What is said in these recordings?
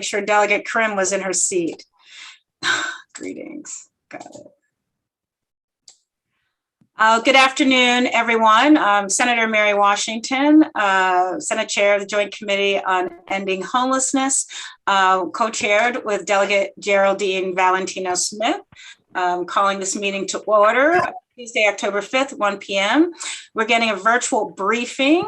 make sure Delegate Krim was in her seat. Greetings. Got it. Good afternoon, everyone. Senator Mary Washington, Senate Chair of the Joint Committee on Ending Homelessness, co-chaired with Delegate Geraldine Valentino Smith, calling this meeting to order Tuesday, October 5th, 1 p.m. We're getting a virtual briefing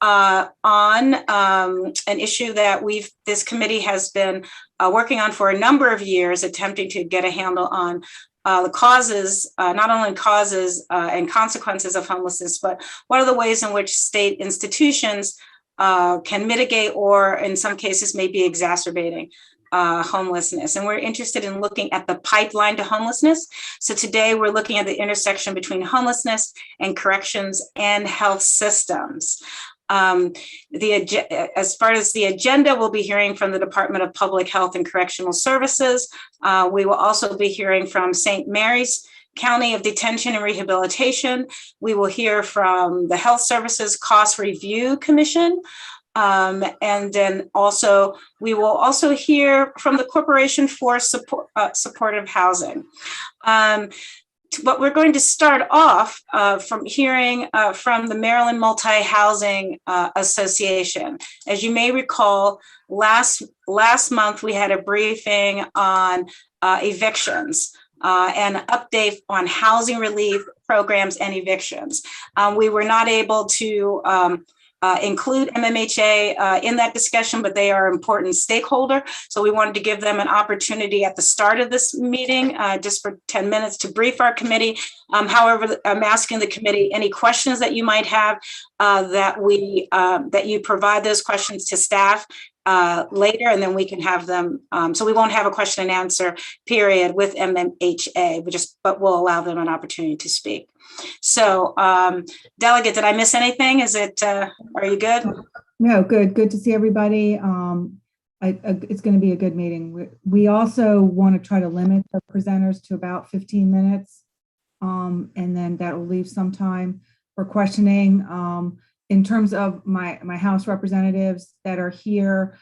on an issue that this committee has been working on for a number of years, attempting to get a handle on the causes, not only causes and consequences of homelessness, but what are the ways in which state institutions can mitigate or in some cases may be exacerbating homelessness. And we're interested in looking at the pipeline to homelessness. So today we're looking at the intersection between homelessness and corrections and health systems. As far as the agenda, we'll be hearing from the Department of Public Health and Correctional Services. We will also be hearing from St. Mary's County of Detention and Rehabilitation. We will hear from the Health Services Cost Review Commission. And then also, we will also hear from the Corporation for Supportive Housing. But we're going to start off from hearing from the Maryland Multi-Housing Association. As you may recall, last month we had a briefing on evictions and an update on housing relief programs and evictions. We were not able to include MMHA in that discussion, but they are an important stakeholder. So we wanted to give them an opportunity at the start of this meeting, just for 10 minutes to brief our committee. However, I'm asking the committee any questions that you might have that you provide those questions to staff later, and then we can have them. So we won't have a question and answer period with MMHA, but we'll allow them an opportunity to speak. So, Delegate, did I miss anything? Are you good? No, good. Good to see everybody. It's going to be a good meeting. We also want to try to limit the presenters to about 15 minutes, and then that will leave some time for questioning. In terms of my House representatives that are here,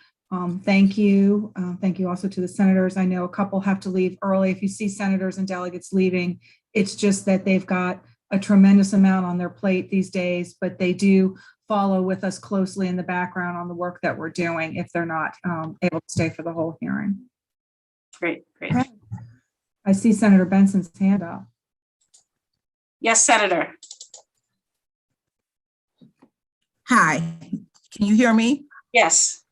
thank you. Thank you also to the senators. I know a couple have to leave early. If you see senators and delegates leaving, it's just that they've got a tremendous amount on their plate these days, but they do follow with us closely in the background on the work that we're doing if they're not able to stay for the whole hearing. Great. Okay. I see Senator Benson's hand up. Yes, Senator. Hi, can you hear me? Yes.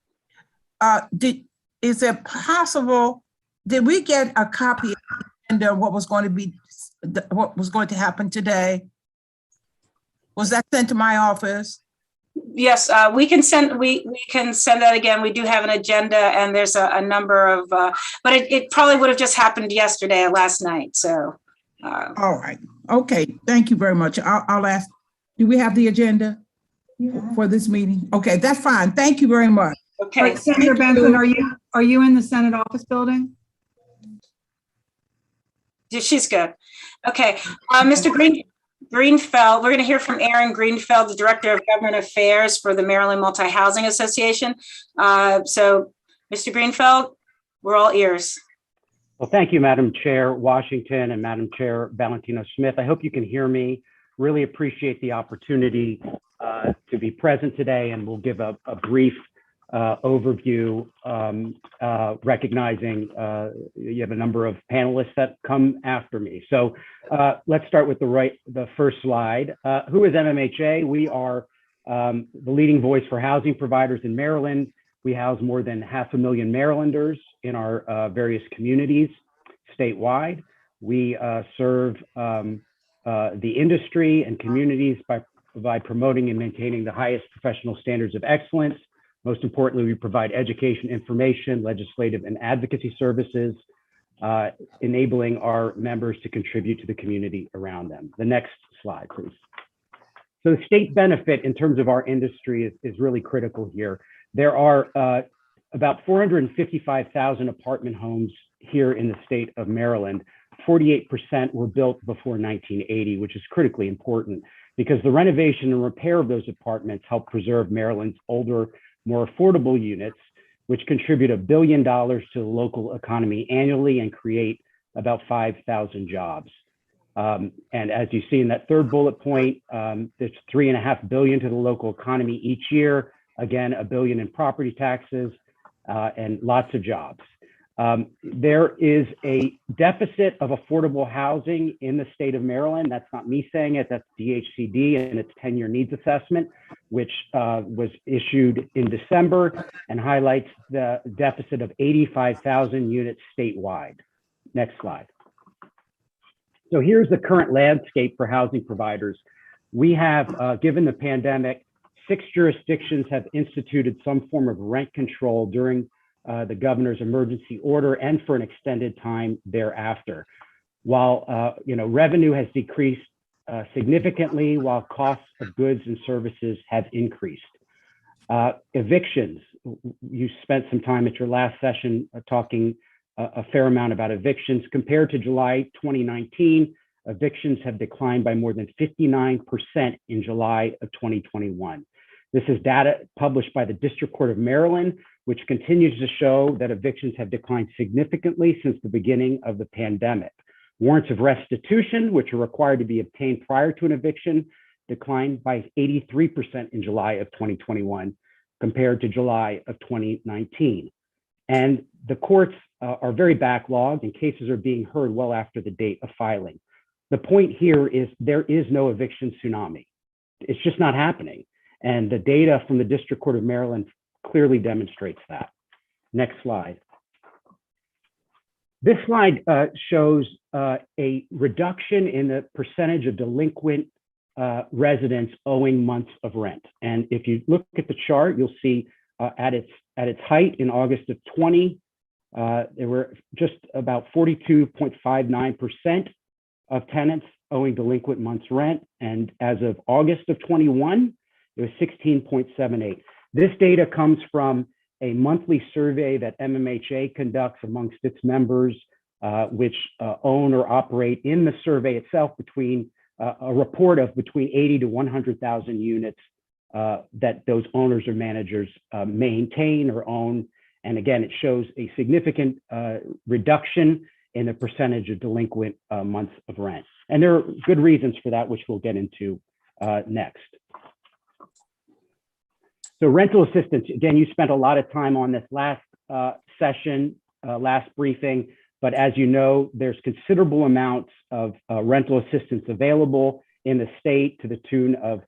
Is it possible, did we get a copy of what was going to happen today? Was that sent to my office? Yes, we can send that again. We do have an agenda, and there's a number of, but it probably would have just happened yesterday or last night. So. All right. Okay. Thank you very much. I'll ask. Do we have the agenda for this meeting? Okay, that's fine. Thank you very much. Okay. Right, Senator Benson, are you in the Senate office building? She's good. Okay, Mr. Greenfeld, we're going to hear from Aaron Greenfeld, the Director of Government Affairs for the Maryland Multi-Housing Association. So, Mr. Greenfeld, we're all ears. Well, thank you, Madam Chair Washington and Madam Chair Valentino Smith. I hope you can hear me. Really appreciate the opportunity to be present today, and we'll give a brief overview, recognizing you have a number of panelists that come after me. So let's start with the first slide. Who is MMHA? We are the leading voice for housing providers in Maryland. We house more than 500,000 Marylanders in our various communities statewide. We serve the industry and communities by promoting and maintaining the highest professional standards of excellence. Most importantly, we provide education, information, legislative, and advocacy services, enabling our members to contribute to the community around them. The next slide, please. So state benefit in terms of our industry is really critical here. There are about 455,000 apartment homes here in the state of Maryland. 48% were built before 1980, which is critically important because the renovation and repair of those apartments help preserve Maryland's older, more affordable units which contribute $1 billion to the local economy annually and create about 5,000 jobs. And as you see in that third bullet point, there's $3.5 billion to the local economy each year. Again, $1 billion in property taxes and lots of jobs. There is a deficit of affordable housing in the state of Maryland. That's not me saying it, that's DHCD and its 10-year needs assessment, which was issued in December and highlights the deficit of 85,000 units statewide. Next slide. So here's the current landscape for housing providers. We have, given the pandemic, 6 jurisdictions have instituted some form of rent control during the governor's emergency order and for an extended time thereafter. While revenue has decreased significantly, while costs of goods and services have increased. Evictions, you spent some time at your last session talking a fair amount about evictions. Compared to July 2019, evictions have declined by more than 59% in July of 2021. This is data published by the District Court of Maryland, which continues to show that evictions have declined significantly since the beginning of the pandemic. Warrants of restitution, which are required to be obtained prior to an eviction, declined by 83% in July of 2021 compared to July of 2019. And the courts are very backlogged and cases are being heard well after the date of filing. The point here is there is no eviction tsunami. It's just not happening. And the data from the District Court of Maryland clearly demonstrates that. Next slide. This slide shows a reduction in the percentage of delinquent residents owing months of rent. And if you look at the chart, you'll see at its height in August of 20, there were just about 42.59% of tenants owing delinquent months rent. And as of August of 21, it was 16.78. This data comes from a monthly survey that MMHA conducts amongst its members, which own or operate in the survey itself between a report of between 80 to 100,000 units that those owners or managers maintain or own. And again, it shows a significant reduction in the percentage of delinquent months of rent. And there are good reasons for that, which we'll get into next. So rental assistance, again, you spent a lot of time on this last session, last briefing, but as you know, there's considerable amounts of rental assistance available in the state to the tune of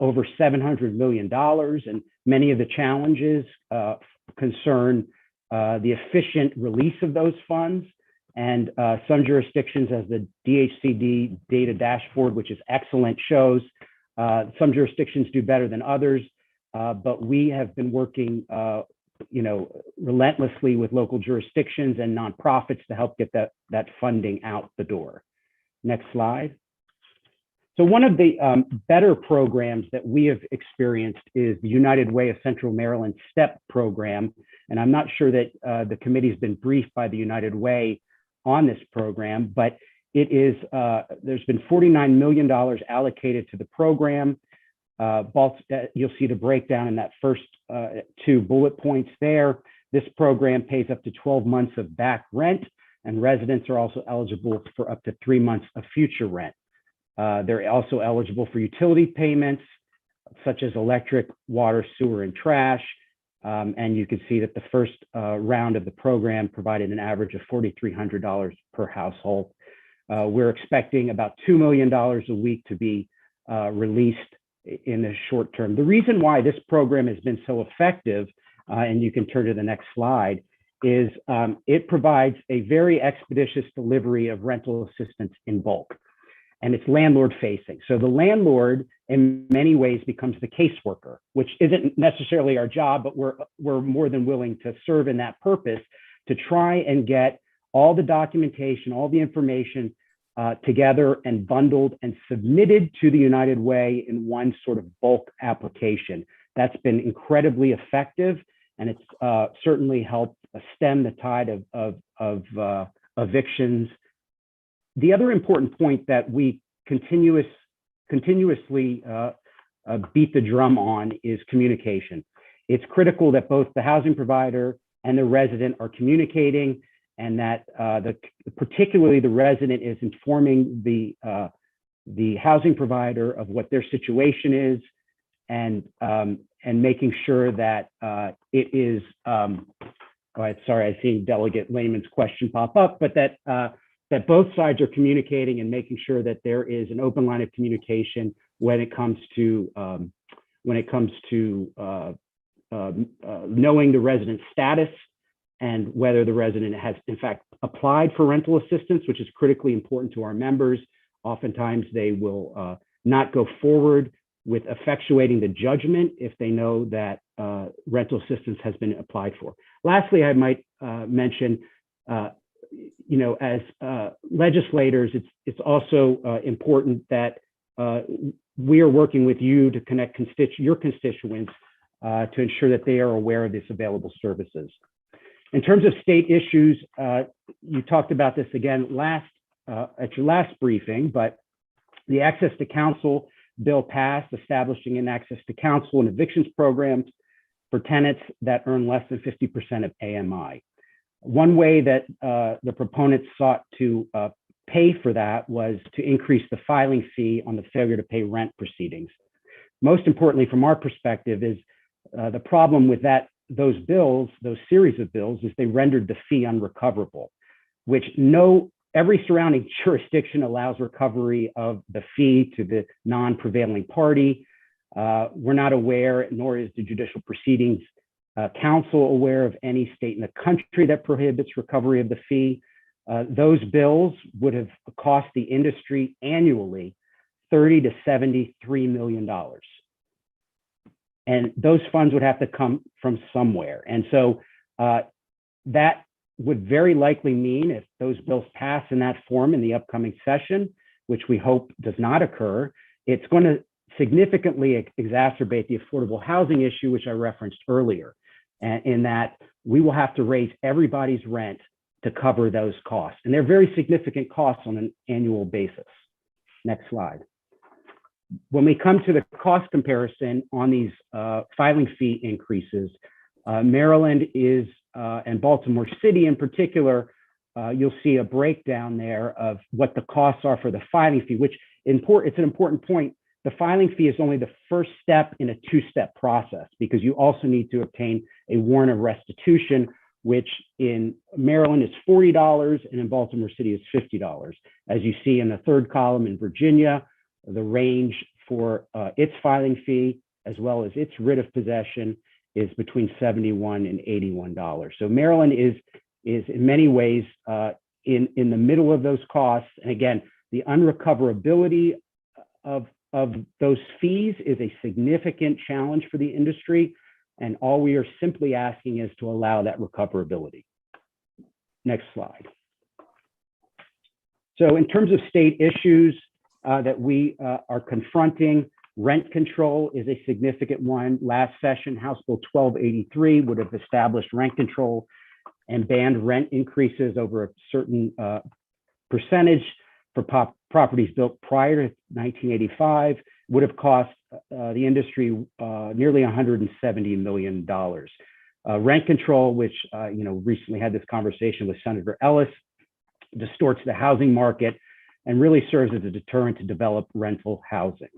over $700 million. And many of the challenges concern the efficient release of those funds. And some jurisdictions, as the DHCD data dashboard, which is excellent, shows some jurisdictions do better than others. But we have been working, relentlessly with local jurisdictions and nonprofits to help get that funding out the door. Next slide. So one of the better programs that we have experienced is the United Way of Central Maryland STEP program. And I'm not sure that the committee's been briefed by the United Way on this program, but it is, there's been $49 million allocated to the program. You'll see the breakdown in that first 2 bullet points there. This program pays up to 12 months of back rent, and residents are also eligible for up to 3 months of future rent. They're also eligible for utility payments, such as electric, water, sewer, and trash. And you can see that the first round of the program provided an average of $4,300 per household. We're expecting about $2 million a week to be released in the short term. The reason why this program has been so effective, and you can turn to the next slide, is it provides a very expeditious delivery of rental assistance in bulk. And it's landlord facing. So the landlord in many ways becomes the caseworker, which isn't necessarily our job, but we're more than willing to serve in that purpose to try and get all the documentation, all the information together and bundled and submitted to the United Way in one sort of bulk application. That's been incredibly effective, and it's certainly helped stem the tide of evictions. The other important point that we continuously beat the drum on is communication. It's critical that both the housing provider and the resident are communicating, and that particularly the resident is informing the housing provider of what their situation is, and making sure that it is. Sorry, I see Delegate Lehman's question pop up, but that both sides are communicating and making sure that there is an open line of communication when it comes to knowing the resident's status and whether the resident has in fact applied for rental assistance, which is critically important to our members. Oftentimes they will not go forward with effectuating the judgment if they know that rental assistance has been applied for. Lastly, I might mention, as legislators, it's also important that we are working with you to connect your constituents to ensure that they are aware of this available services. In terms of state issues, you talked about this again at your last briefing, but the Access to Counsel bill passed, establishing an access to counsel and evictions programs for tenants that earn less than 50% of AMI. One way that the proponents sought to pay for that was to increase the filing fee on the failure to pay rent proceedings. Most importantly, from our perspective, is the problem with those series of bills, is they rendered the fee unrecoverable, which every surrounding jurisdiction allows recovery of the fee to the non-prevailing party. We're not aware, nor is the Judicial Proceedings Council aware of any state in the country that prohibits recovery of the fee. Those bills would have cost the industry annually $30 to $73 million. And those funds would have to come from somewhere. And so that would very likely mean, if those bills pass in that form in the upcoming session, which we hope does not occur, it's going to significantly exacerbate the affordable housing issue, which I referenced earlier, in that we will have to raise everybody's rent to cover those costs. And they're very significant costs on an annual basis. Next slide. When we come to the cost comparison on these filing fee increases, Maryland is, and Baltimore City in particular, you'll see a breakdown there of what the costs are for the filing fee, which it's an important point. The filing fee is only the first step in a two-step process, because you also need to obtain a warrant of restitution, which in Maryland is $40 and in Baltimore City is $50. As you see in the third column in Virginia, the range for its filing fee, as well as its writ of possession, is between $71 and $81. So Maryland is in many ways in the middle of those costs. And again, the unrecoverability of those fees is a significant challenge for the industry. And all we are simply asking is to allow that recoverability. Next slide. So in terms of state issues that we are confronting, rent control is a significant one. Last session, House Bill 1283 would have established rent control and banned rent increases over a certain percentage for properties built prior to 1985, would have cost the industry nearly $170 million. Rent control, which recently had this conversation with Senator Ellis, distorts the housing market and really serves as a deterrent to develop rental housing.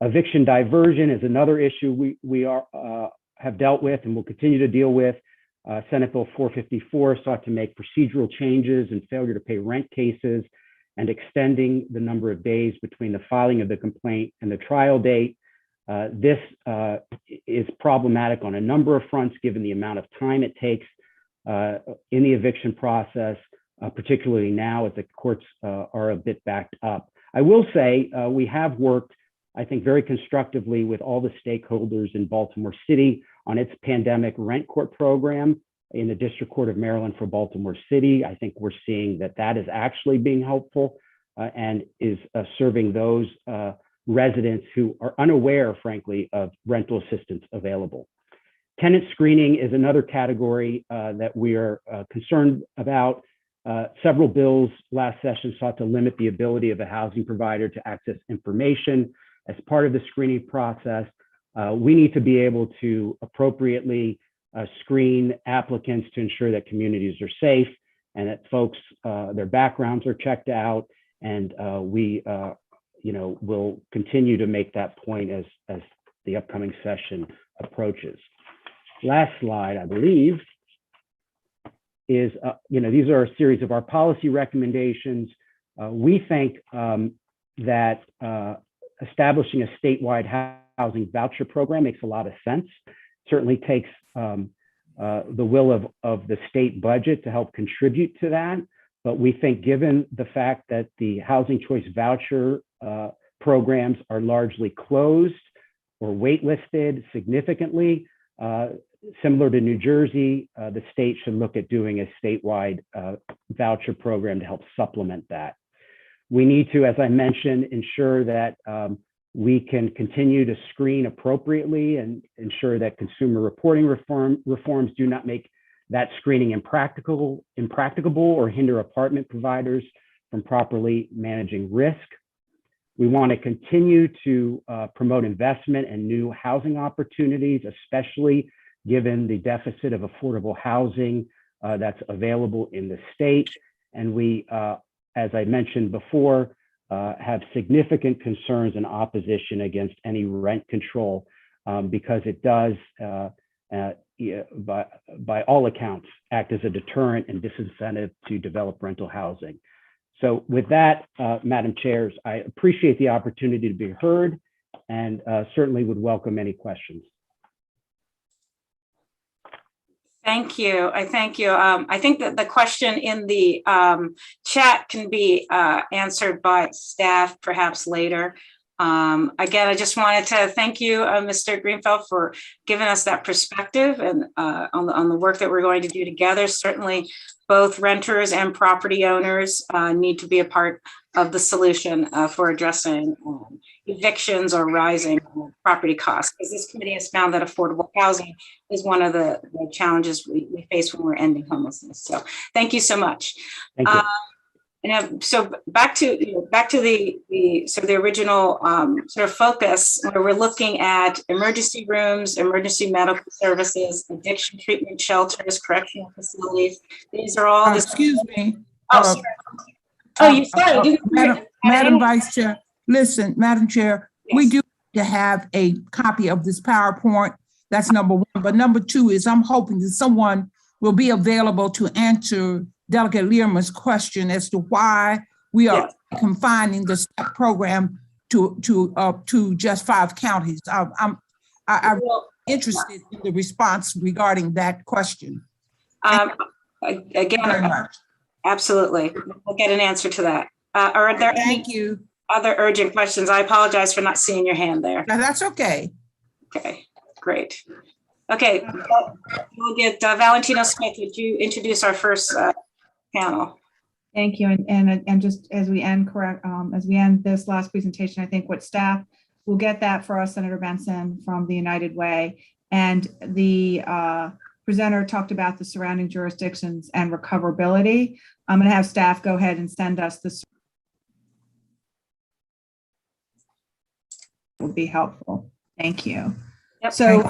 Eviction diversion is another issue we have dealt with and will continue to deal with. Senate Bill 454 sought to make procedural changes in failure to pay rent cases and extending the number of days between the filing of the complaint and the trial date. This is problematic on a number of fronts, given the amount of time it takes in the eviction process, particularly now as the courts are a bit backed up. I will say we have worked, I think, very constructively with all the stakeholders in Baltimore City on its pandemic rent court program in the District Court of Maryland for Baltimore City. I think we're seeing that is actually being helpful and is serving those residents who are unaware, frankly, of rental assistance available. Tenant screening is another category that we are concerned about. Several bills last session sought to limit the ability of a housing provider to access information as part of the screening process. We need to be able to appropriately screen applicants to ensure that communities are safe and that folks, their backgrounds are checked out. And we will continue to make that point as the upcoming session approaches. Last slide, I believe, is, these are a series of our policy recommendations. We think that establishing a statewide housing voucher program makes a lot of sense. Certainly takes the will of the state budget to help contribute to that. But we think given the fact that the housing choice voucher programs are largely closed or waitlisted significantly, similar to New Jersey, the state should look at doing a statewide voucher program to help supplement that. We need to, as I mentioned, ensure that we can continue to screen appropriately and ensure that consumer reporting reforms do not make that screening impracticable or hinder apartment providers from properly managing risk. We want to continue to promote investment in new housing opportunities, especially given the deficit of affordable housing that's available in the state. And we, as I mentioned before, have significant concerns and opposition against any rent control because it does, by all accounts, act as a deterrent and disincentive to develop rental housing. So with that, Madam Chairs, I appreciate the opportunity to be heard and certainly would welcome any questions. Thank you. I thank you. I think that the question in the chat can be answered by staff perhaps later. Again, I just wanted to thank you, Mr. Greenfeld, for giving us that perspective and on the work that we're going to do together. Certainly, both renters and property owners need to be a part of the solution for addressing evictions or rising property costs, because this committee has found that affordable housing is one of the challenges we face when we're ending homelessness. So thank you so much. Thank you. So back to the original sort of focus, where we're looking at emergency rooms, emergency medical services, addiction treatment shelters, correctional facilities. These are all. Excuse me. Oh, sorry. You said Madam Vice Chair. Listen, Madam Chair, yes. We do need to have a copy of this PowerPoint. That's number one. But number two is I'm hoping that someone will be available to answer Delegate Learmon's question as to why we are confining the STEP program to just 5 counties. I'm interested in the response regarding that question. Again, very much. Absolutely. We'll get an answer to that. Are there Thank you. Other urgent questions? I apologize for not seeing your hand there. No, that's okay. Okay, great. Okay, we'll get Valentino Smith. Would you introduce our first panel? Thank you. And just as we end this last presentation, I think what staff will get that for us, Senator Benson from the United Way, and the presenter talked about the surrounding jurisdictions and recoverability. I'm going to have staff go ahead and send us this. Would be helpful. Thank you. Yep. So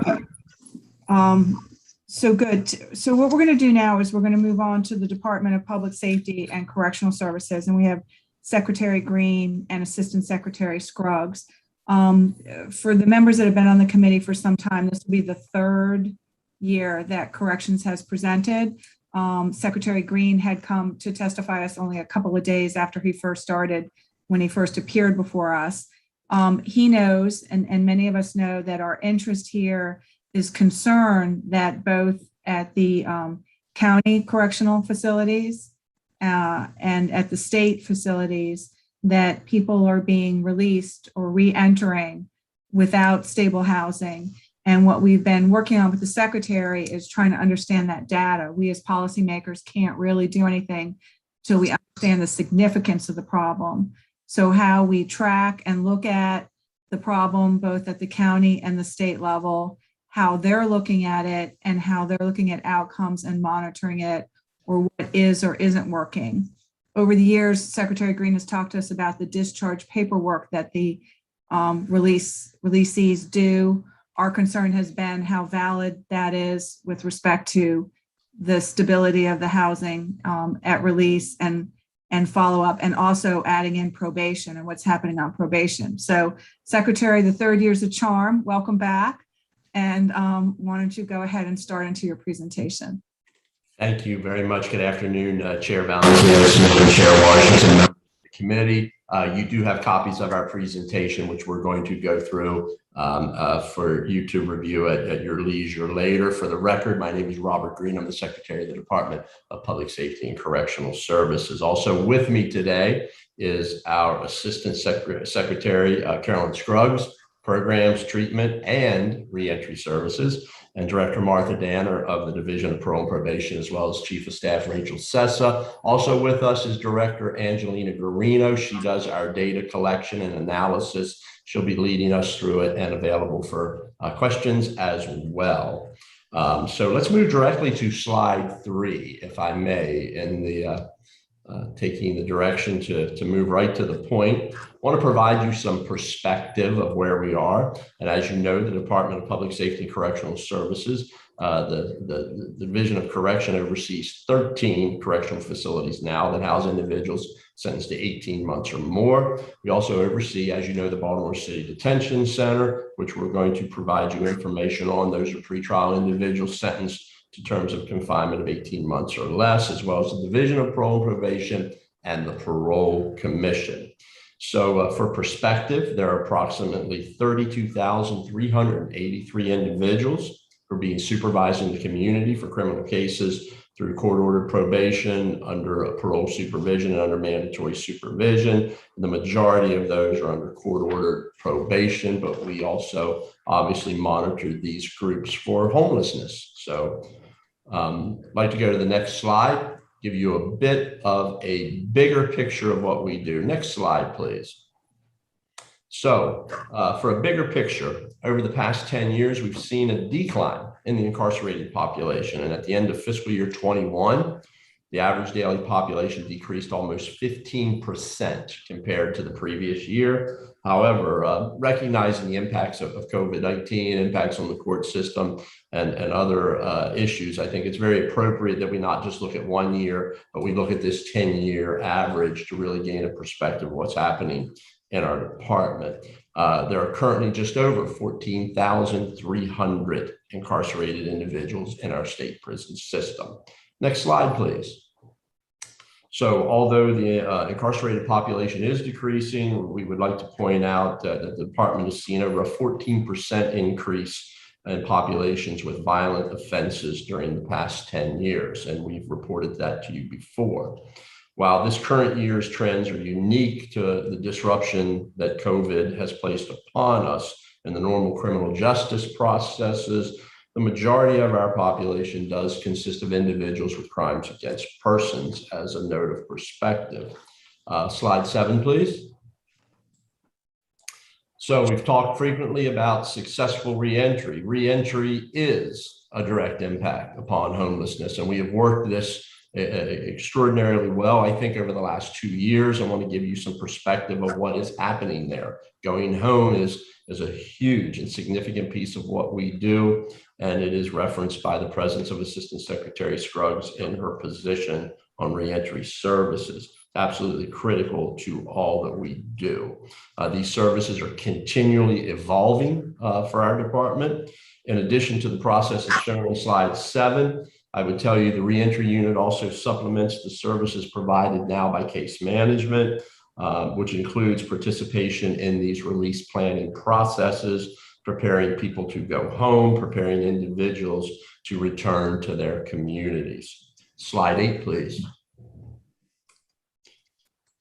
good. So what we're going to do now is we're going to move on to the Department of Public Safety and Correctional Services, and we have Secretary Green and Assistant Secretary Scruggs. For the members that have been on the committee for some time, this will be the 3rd year that Corrections has presented. Secretary Green had come to testify us only a couple of days after he first started, when he first appeared before us. He knows, and many of us know, that our interest here is concerned that both at the county correctional facilities and at the state facilities, that people are being released or re-entering without stable housing. And what we've been working on with the secretary is trying to understand that data. We as policymakers can't really do anything till we understand the significance of the problem. So how we track and look at the problem, both at the county and the state level, how they're looking at it and how they're looking at outcomes and monitoring it, or what is or isn't working. Over the years, Secretary Green has talked to us about the discharge paperwork that the releasees do Our concern has been how valid that is with respect to the stability of the housing at release and follow up, and also adding in probation and what's happening on probation. So Secretary, the third year's a charm. Welcome back. And why don't you go ahead and start into your presentation? Thank you very much. Good afternoon, Chair Valenciano, Chair Washington, members of the committee. You do have copies of our presentation, which we're going to go through for you to review at your leisure later. For the record, my name is Robert Green. I'm the Secretary of the Department of Public Safety and Correctional Services. Also with me today is our Assistant Secretary, Carolyn Scruggs, Programs, Treatment, and Reentry Services, and Director Martha Danner of the Division of Parole and Probation, as well as Chief of Staff Rachel Sessa. Also with us is Director Angelina Guarino. She does our data collection and analysis. She'll be leading us through it and available for questions as well. So let's move directly to slide 3, if I may, in the taking the direction to move right to the point. I want to provide you some perspective of where we are. And as you know, the Department of Public Safety and Correctional Services, the Division of Correction oversees 13 correctional facilities now that house individuals sentenced to 18 months or more. We also oversee, as you know, the Baltimore City Detention Center, which we're going to provide you information on. Those are pretrial individuals sentenced to terms of confinement of 18 months or less, as well as the Division of Parole and Probation and the Parole Commission. So for perspective, there are approximately 32,383 individuals who are being supervised in the community for criminal cases through court-ordered probation, under parole supervision, and under mandatory supervision. The majority of those are under court-ordered probation, but we also obviously monitor these groups for homelessness. So I'd like to go to the next slide, give you a bit of a bigger picture of what we do. Next slide, please. So for a bigger picture, over the past 10 years, we've seen a decline in the incarcerated population. And at the end of fiscal year 21, the average daily population decreased almost 15% compared to the previous year. However, recognizing the impacts of COVID-19, impacts on the court system, and other issues, I think it's very appropriate that we not just look at 1 year, but we look at this 10-year average to really gain a perspective of what's happening in our department. There are currently just over 14,300 incarcerated individuals in our state prison system. Next slide, please. So although the incarcerated population is decreasing, we would like to point out that the department has seen over a 14% increase in populations with violent offenses during the past 10 years. And we've reported that to you before. While this current year's trends are unique to the disruption that COVID has placed upon us and the normal criminal justice processes, the majority of our population does consist of individuals with crimes against persons, as a note of perspective. Slide 7, please. So we've talked frequently about successful reentry. Reentry is a direct impact upon homelessness, and we have worked this extraordinarily well, I think, over the last 2 years. I want to give you some perspective of what is happening there. Going home is a huge and significant piece of what we do, and it is referenced by the presence of Assistant Secretary Scruggs in her position on reentry services. Absolutely critical to all that we do. These services are continually evolving for our department. In addition to the processes shown on slide 7, I would tell you the reentry unit also supplements the services provided now by case management, which includes participation in these release planning processes, preparing people to go home, preparing individuals to return to their communities. Slide 8, please.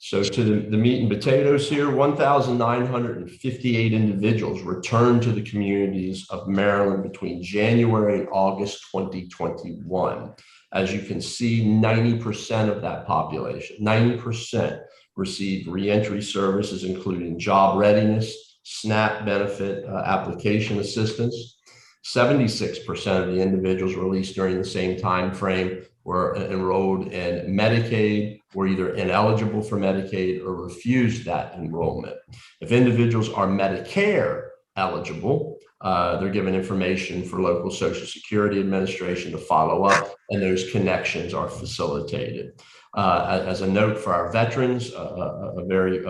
So to the meat and potatoes here, 1,958 individuals returned to the communities of Maryland between January and August 2021. As you can see, 90% of that population, 90% received reentry services, including job readiness, SNAP benefit application assistance. 76% of the individuals released during the same time frame were enrolled in Medicaid, were either ineligible for Medicaid or refused that enrollment. If individuals are Medicare eligible, They're given information for local Social Security Administration to follow up, and those connections are facilitated. As a note for our veterans, a very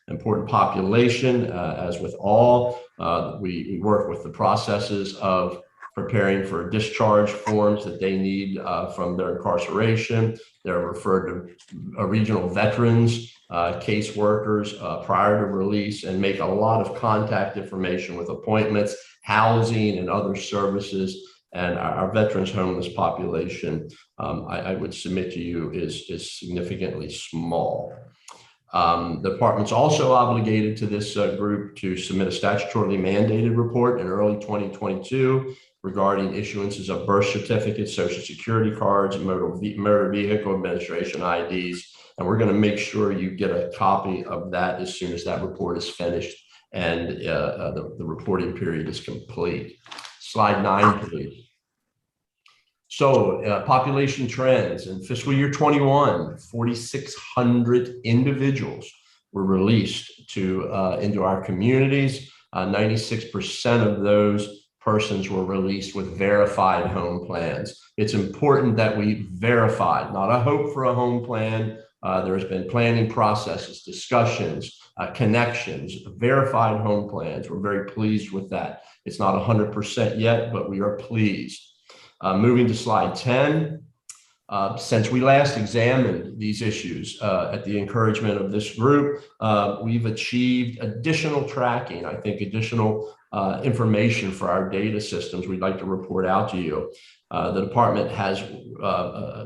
important population, as with all, we work with the processes of preparing for discharge forms that they need from their incarceration. They're referred to regional veterans, caseworkers prior to release, and make a lot of contact information with appointments, housing, and other services. And our veterans homeless population, I would submit to you, is significantly small. The department's also obligated to this group to submit a statutorily mandated report in early 2022 regarding issuances of birth certificates, Social Security cards, and motor vehicle administration IDs. And we're going to make sure you get a copy of that as soon as that report is finished and the reporting period is complete. Slide 9, please. So population trends in fiscal year 21, 4,600 individuals were released into our communities. 96% of those persons were released with verified home plans. It's important that we verify, not a hope for a home plan. There's been planning processes, discussions, connections, verified home plans. We're very pleased with that. It's not 100% yet, but we are pleased. Moving to slide 10. Since we last examined these issues at the encouragement of this group, we've achieved additional tracking, I think additional information for our data systems we'd like to report out to you. The department has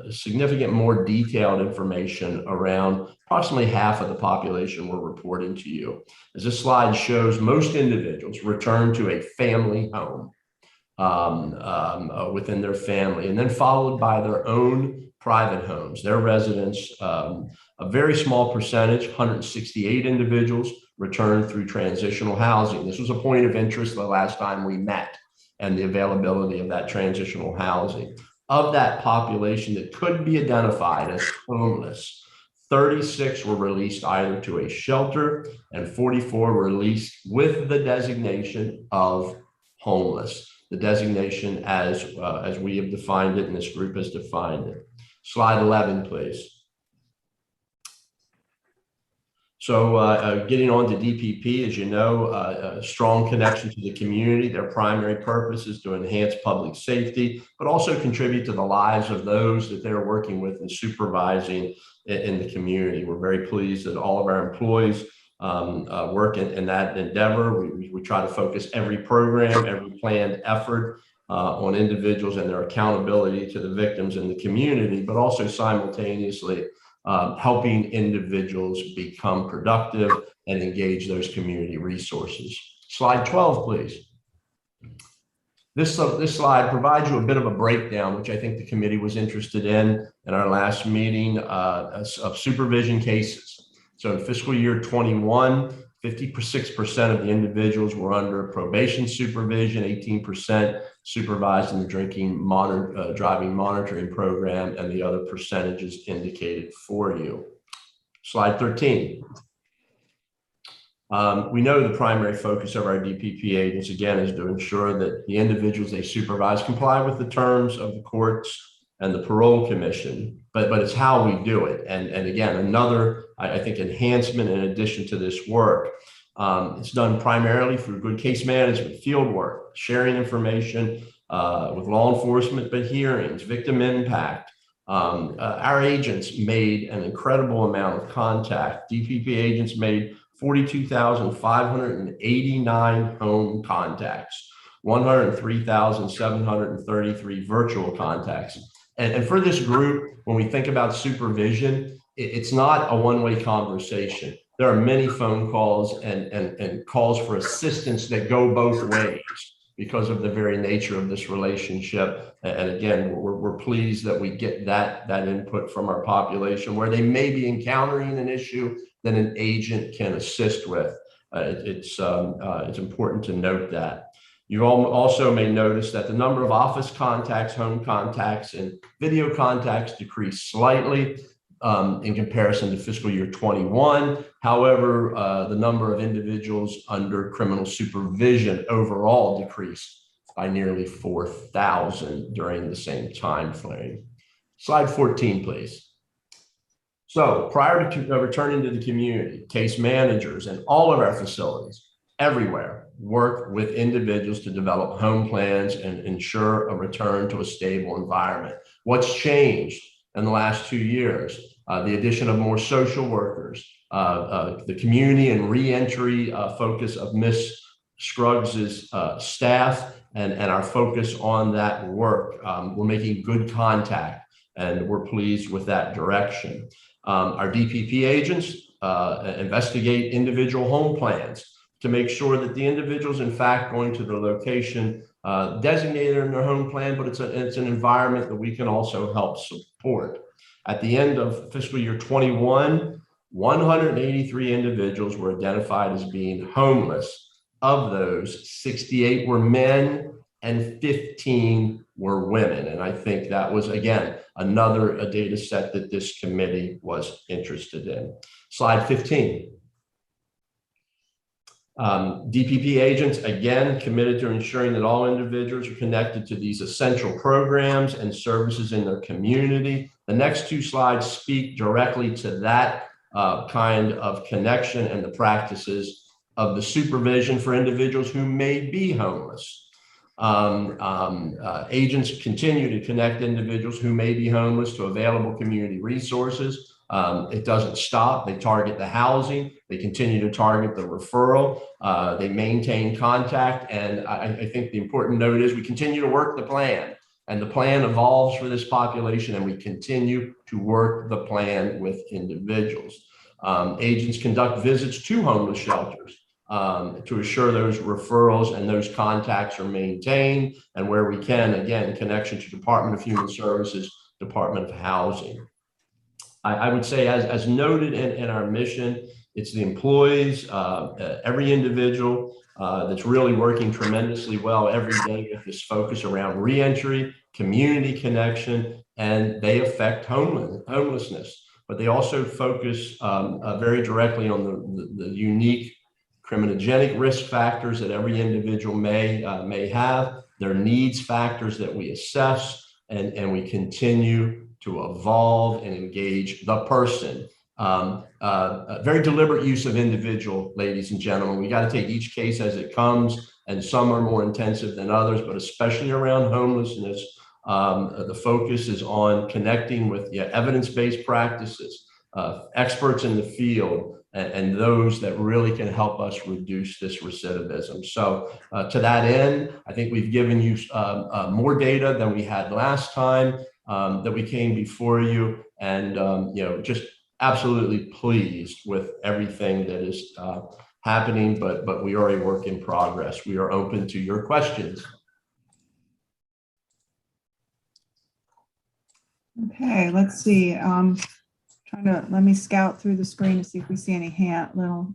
significant more detailed information around approximately half of the population we're reporting to you. As this slide shows, most individuals return to a family home within their family, and then followed by their own private homes, their residence. A very small percentage, 168 individuals, returned through transitional housing. This was a point of interest the last time we met, and the availability of that transitional housing. Of that population that could be identified as homeless, 36 were released either to a shelter, and 44 were released with the designation of homeless. The designation as we have defined it and this group has defined it. Slide 11, please. So getting on to DPP, as you know, a strong connection to the community. Their primary purpose is to enhance public safety, but also contribute to the lives of those that they're working with and supervising in the community. We're very pleased that all of our employees work in that endeavor. We try to focus every program, every planned effort on individuals and their accountability to the victims in the community, but also simultaneously helping individuals become productive and engage those community resources. Slide 12, please. This slide provides you a bit of a breakdown, which I think the committee was interested in our last meeting, of supervision cases. So in fiscal year 21, 56% of the individuals were under probation supervision, 18% supervised in the driving monitoring program, and the other percentages indicated for you. Slide 13. We know the primary focus of our DPP agents, again, is to ensure that the individuals they supervise comply with the terms of the courts and the parole commission, but it's how we do it. And again, another, I think, enhancement in addition to this work. It's done primarily through good case management, field work, sharing information with law enforcement, but hearings, victim impact. Our agents made an incredible amount of contact. DPP agents made 42,589 home contacts, 103,733 virtual contacts. And for this group, when we think about supervision, it's not a one-way conversation. There are many phone calls and calls for assistance that go both ways because of the very nature of this relationship. And again, we're pleased that we get that input from our population where they may be encountering an issue that an agent can assist with. It's important to note that. You also may notice that the number of office contacts, home contacts, and video contacts decreased slightly. in comparison to fiscal year 21. However, the number of individuals under criminal supervision overall decreased by nearly 4,000 during the same time frame. Slide 14, please. So prior to returning to the community, case managers in all of our facilities everywhere work with individuals to develop home plans and ensure a return to a stable environment. What's changed in the last 2 years? The addition of more social workers, the community and reentry focus of Ms. Scruggs's staff, and our focus on that work. We're making good contact, and we're pleased with that direction. Our DPP agents investigate individual home plans to make sure that the individuals, in fact, going to the location designated in their home plan, but it's an environment that we can also help support. At the end of fiscal year 21, 183 individuals were identified as being homeless. Of those, 68 were men and 15 were women. And I think that was, again, another data set that this committee was interested in. Slide 15. DPP agents, again, committed to ensuring that all individuals are connected to these essential programs and services in their community. The next two slides speak directly to that kind of connection and the practices of the supervision for individuals who may be homeless. Agents continue to connect individuals who may be homeless to available community resources. It doesn't stop. They target the housing. They continue to target the referral. They maintain contact. And I think the important note is we continue to work the plan, and the plan evolves for this population, and we continue to work the plan with individuals. Agents conduct visits to homeless shelters to assure those referrals and those contacts are maintained, and where we can, again, connection to Department of Human Services, Department of Housing. I would say, as noted in our mission, it's the employees, every individual that's really working tremendously well every day with this focus around reentry, community connection, and they affect homelessness. But they also focus very directly on the unique criminogenic risk factors that every individual may have, their needs factors that we assess, and we continue to evolve and engage the person. Very deliberate use of individual, ladies and gentlemen. We got to take each case as it comes, and some are more intensive than others, but especially around homelessness, the focus is on connecting with evidence-based practices, experts in the field, and those that really can help us reduce this recidivism. So to that end, I think we've given you more data than we had last time that we came before you, and just absolutely pleased with everything that is happening, but we are a work in progress. We are open to your questions. Okay, let's see. Let me scout through the screen to see if we see any little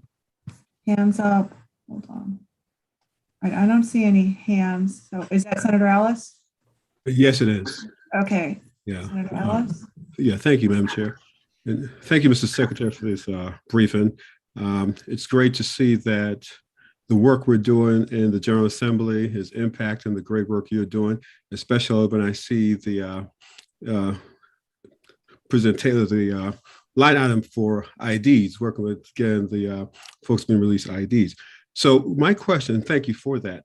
hands up. Hold on. I don't see any hands. So is that Senator Ellis? Yes, it is. Okay. Yeah. Senator Ellis? Yeah, thank you, Madam Chair. And thank you, Mr. Secretary, for this briefing. It's great to see that the work we're doing in the General Assembly is impacting the great work you're doing, especially when I see the the line item for IDs, working with, again, the folks being released IDs. So my question, thank you for that.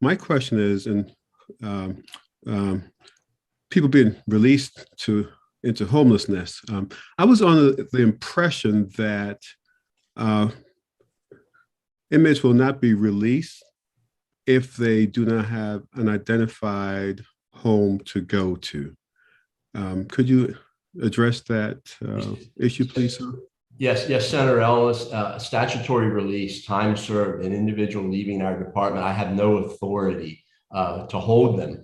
My question is, and people being released into homelessness, I was under the impression that inmates will not be released if they do not have an identified home to go to. Could you address that issue, please, sir? Yes, Senator Ellis. Statutory release, time served, an individual leaving our department, I have no authority to hold them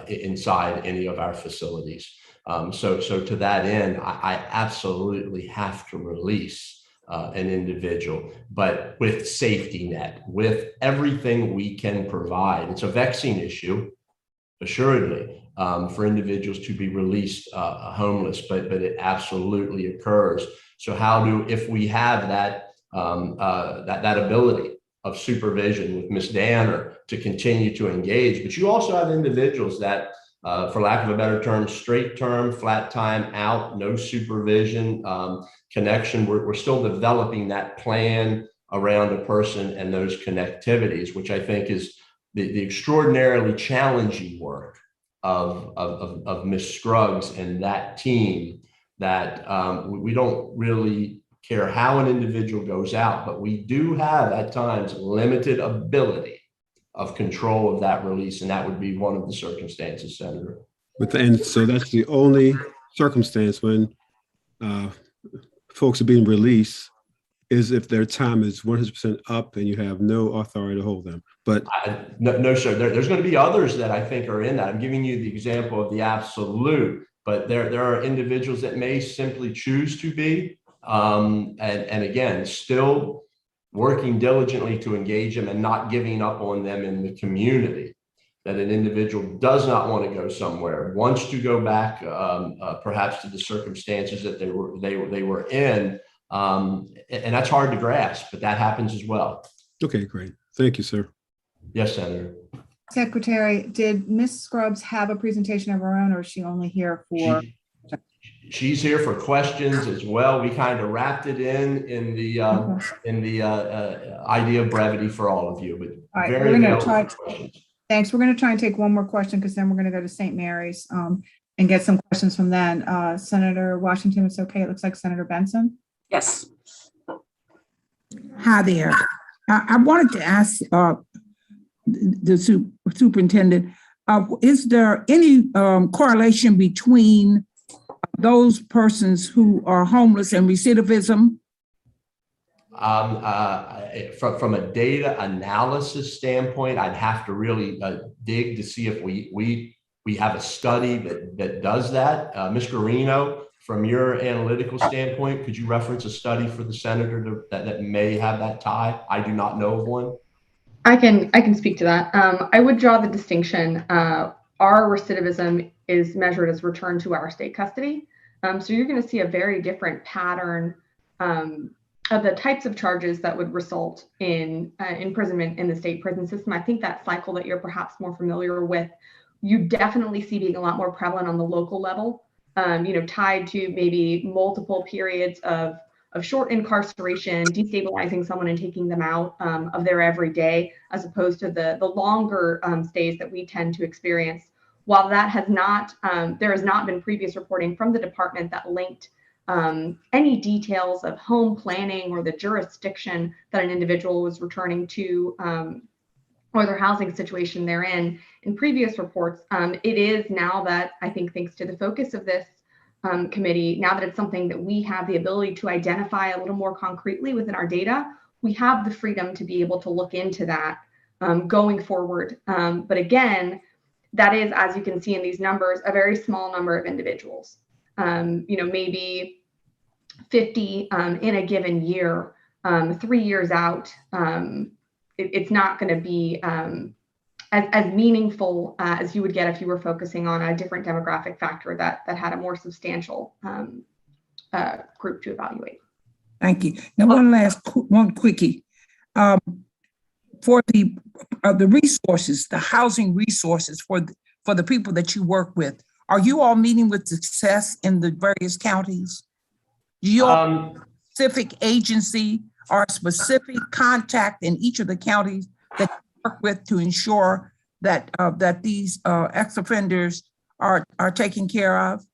inside any of our facilities. So to that end, I absolutely have to release an individual, but with safety net, with everything we can provide. It's a vexing issue, assuredly, for individuals to be released homeless, but it absolutely occurs. So if we have that that ability of supervision with Ms. Danner to continue to engage, but you also have individuals that, for lack of a better term, straight term, flat time out, no supervision, connection. We're still developing that plan around a person and those connectivities, which I think is the extraordinarily challenging work of Ms. Scruggs and that team, that we don't really care how an individual goes out, but we do have at times limited ability of control of that release, and that would be one of the circumstances, Senator. And so that's the only circumstance when folks are being released, is if their time is 100% up and you have no authority to hold them. But no, sir. There's going to be others that I think are in that. I'm giving you the example of the absolute, but there are individuals that may simply choose to be, and again, still working diligently to engage them and not giving up on them in the community. That an individual does not want to go somewhere, wants to go back, perhaps to the circumstances that they were in. And that's hard to grasp, but that happens as well. okay, great. Thank you, sir. Yes, Senator. Secretary, did Ms. Scruggs have a presentation of her own, or is she only here for? She's here for questions as well. We kind of wrapped it in the idea of brevity for all of you, but All right, very we're going to try. questions. Thanks. We're going to try and take one more question, because then we're going to go to St. Mary's and get some questions from then. Senator Washington, it's okay. It looks like Senator Benson. Yes. Hi there. I wanted to ask the superintendent, is there any correlation between those persons who are homeless and recidivism? From a data analysis standpoint, I'd have to really dig to see if we have a study that does that. Ms. Garino, from your analytical standpoint, could you reference a study for the senator that may have that tie? I do not know of one. I can speak to that. I would draw the distinction. Our recidivism is measured as return to our state custody. So you're going to see a very different pattern of the types of charges that would result in imprisonment in the state prison system. I think that cycle that you're perhaps more familiar with, you definitely see being a lot more prevalent on the local level, tied to maybe multiple periods of short incarceration, destabilizing someone and taking them out of their everyday, as opposed to the longer stays that we tend to experience. While that has not, there has not been previous reporting from the department that linked any details of home planning or the jurisdiction that an individual was returning to, or their housing situation they're in previous reports. It is now that, I think, thanks to the focus of this committee, now that it's something that we have the ability to identify a little more concretely within our data, we have the freedom to be able to look into that going forward. But again, that is, as you can see in these numbers, a very small number of individuals. Maybe 50 in a given year, 3 years out. It's not going to be as meaningful as you would get if you were focusing on a different demographic factor that had a more substantial group to evaluate. Thank you. Now, one quickie. For the resources, the housing resources for the people that you work with, are you all meeting with success in the various counties? Do you all specific agency or specific contact in each of the counties that you work with to ensure that these ex-offenders are taken care of?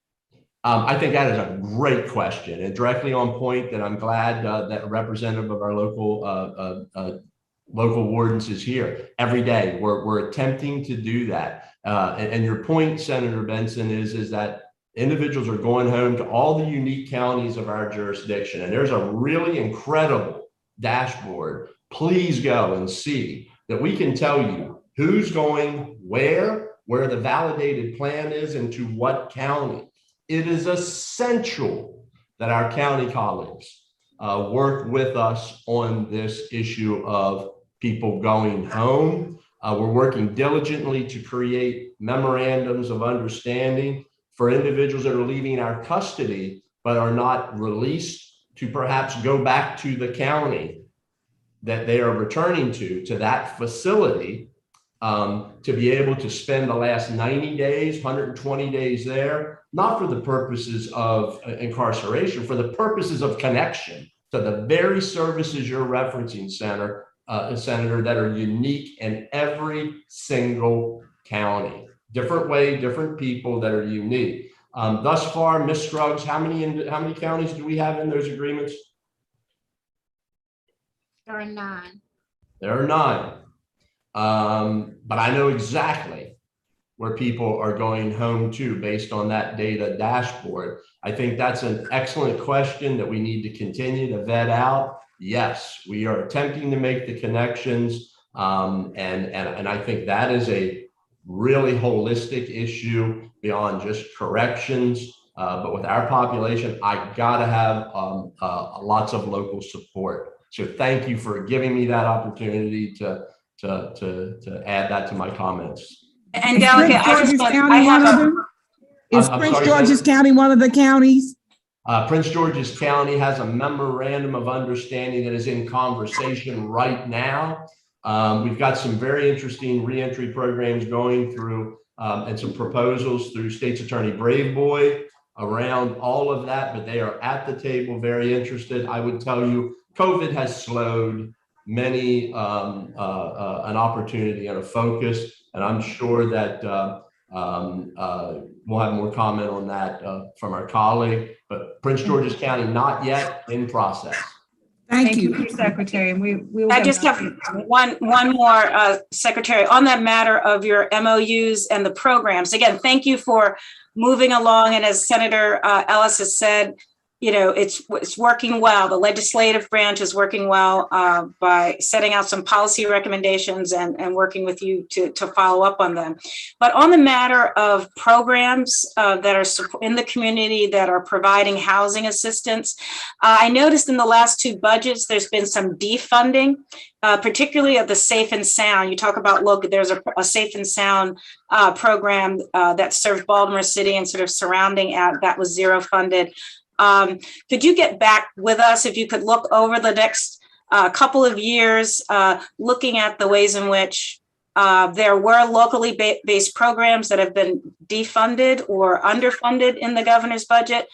I think that is a great question and directly on point, that I'm glad that a representative of our local wardens is here. Every day we're attempting to do that. And your point, Senator Benson, is that individuals are going home to all the unique counties of our jurisdiction. And there's a really incredible dashboard. Please go and see that we can tell you who's going where the validated plan is, and to what county. It is essential that our county colleagues work with us on this issue of people going home. We're working diligently to create memorandums of understanding for individuals that are leaving our custody, but are not released, to perhaps go back to the county that they are returning to that facility, to be able to spend the last 90 days, 120 days there, not for the purposes of incarceration, for the purposes of connection to the very services you're referencing, Senator, that are unique in every single county. Different way, different people that are unique. Thus far, Ms. Scruggs, how many counties do we have in those agreements? There are 9. There are 9. But I know exactly where people are going home to based on that data dashboard. I think that's an excellent question that we need to continue to vet out. Yes, we are attempting to make the connections. And I think that is a really holistic issue beyond just corrections. But with our population, I gotta have lots of local support. So thank you for giving me that opportunity to add that to my comments. And Delegate, Is Prince George's County one of the counties? Prince George's County has a memorandum of understanding that is in conversation right now. We've got some very interesting reentry programs going through and some proposals through State's Attorney Braveboy around all of that, but they are at the table, very interested. I would tell you, COVID has slowed many an opportunity and a focus, and I'm sure that we'll have more comment on that from our colleague, but Prince George's County, not yet, in process. Thank you. Secretary. And we will I just have one more, Secretary, on that matter of your MOUs and the programs. Again, thank you for moving along. And as Senator Ellis has said, you know, it's working well. The legislative branch is working well by setting out some policy recommendations and working with you to follow up on them. But on the matter of programs that are in the community that are providing housing assistance, I noticed in the last 2 budgets, there's been some defunding, particularly of the Safe and Sound. You talk about, look, there's a Safe and Sound program that served Baltimore City and sort of surrounding that was zero funded. Could you get back with us if you could look over the next couple of years, looking at the ways in which there were locally based programs that have been defunded or underfunded in the governor's budget?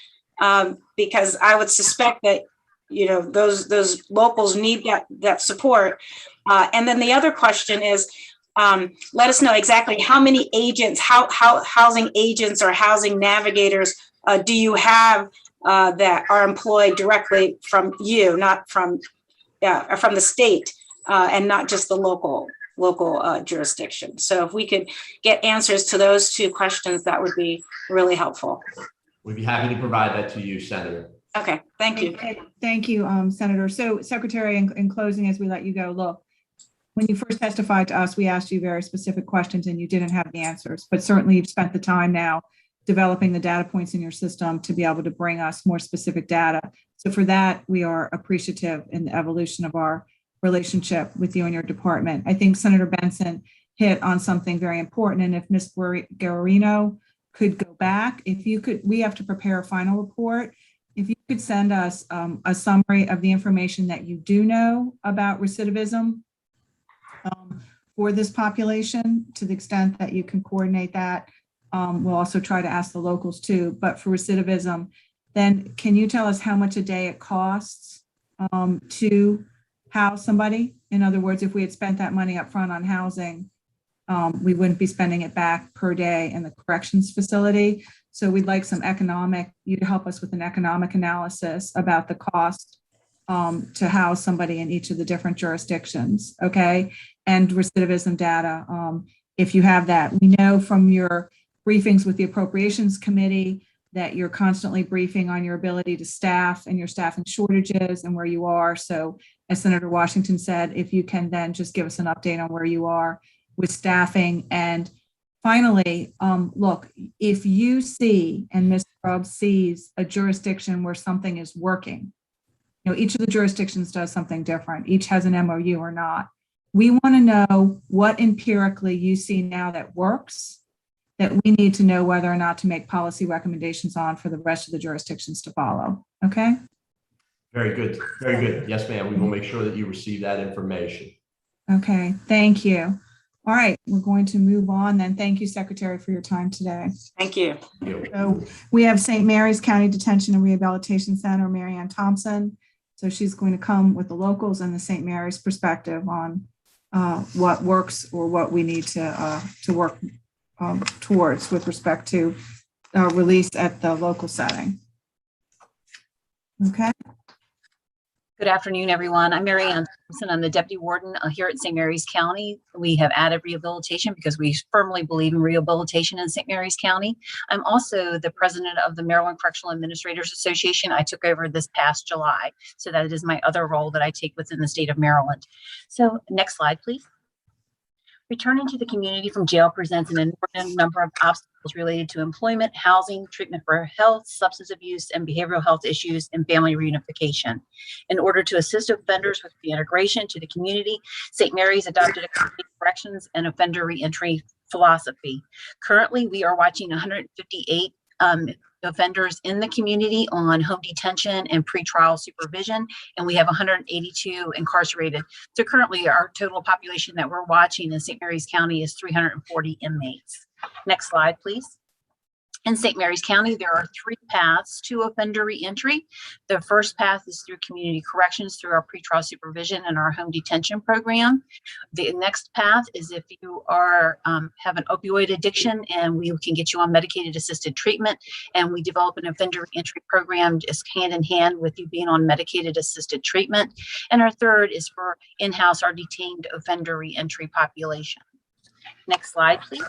Because I would suspect that, you know, those locals need that support. And then the other question is, let us know exactly how many agents, how housing agents or housing navigators do you have that are employed directly from you, not from the state, and not just the local jurisdiction. So if we could get answers to those 2 questions, that would be really helpful. We'd be happy to provide that to you, Senator. Okay, thank you. Thank you, Senator. So, Secretary, in closing, as we let you go, look, when you first testified to us, we asked you very specific questions and you didn't have the answers, but certainly you've spent the time now developing the data points in your system to be able to bring us more specific data. So for that, we are appreciative in the evolution of our relationship with you and your department. I think Senator Benson hit on something very important. And if Ms. Guarino could go back, if you could, we have to prepare a final report. If you could send us a summary of the information that you do know about recidivism for this population, to the extent that you can coordinate that. We'll also try to ask the locals too, but for recidivism, then can you tell us how much a day it costs to house somebody? In other words, if we had spent that money up front on housing, we wouldn't be spending it back per day in the corrections facility. So we'd like you to help us with an economic analysis about the cost to house somebody in each of the different jurisdictions, okay? And recidivism data, if you have that. We know from your briefings with the Appropriations Committee that you're constantly briefing on your ability to staff and your staffing shortages and where you are. So as Senator Washington said, if you can then just give us an update on where you are with staffing. And finally, look, if you see, and Ms. Grubbs sees, a jurisdiction where something is working, you know, each of the jurisdictions does something different. Each has an MOU or not. We want to know what empirically you see now that works, that we need to know whether or not to make policy recommendations on for the rest of the jurisdictions to follow. Okay? Very good. Very good. Yes, ma'am. We will make sure that you receive that information. Okay, thank you. All right, we're going to move on then. Thank you, Secretary, for your time today. Thank you. Thank you. So we have St. Mary's County Detention and Rehabilitation Center, Mary Ann Thompson. So she's going to come with the locals and the St. Mary's perspective on what works or what we need to work towards with respect to release at the local setting. Okay. Good afternoon, everyone. I'm Mary Ann Thompson. I'm the Deputy Warden here at St. Mary's County. We have added rehabilitation because we firmly believe in rehabilitation in St. Mary's County. I'm also the President of the Maryland Correctional Administrators Association. I took over this past July, so that is my other role that I take within the state of Maryland. So next slide, please. Returning to the community from jail presents an inordinate number of obstacles related to employment, housing, treatment for health, substance abuse, and behavioral health issues, and family reunification. In order to assist offenders with reintegration to the community, St. Mary's adopted a community corrections and offender reentry philosophy. Currently, we are watching 158 offenders in the community on home detention and pretrial supervision, and we have 182 incarcerated. So currently our total population that we're watching in St. Mary's County is 340 inmates. Next slide, please. In St. Mary's County, there are 3 paths to offender reentry. The first path is through community corrections through our pretrial supervision and our home detention program. The next path is if you are have an opioid addiction, and we can get you on medicated assisted treatment, and we develop an offender reentry program just hand in hand with you being on medicated assisted treatment. And our third is for in-house our detained offender reentry population. Next slide, please.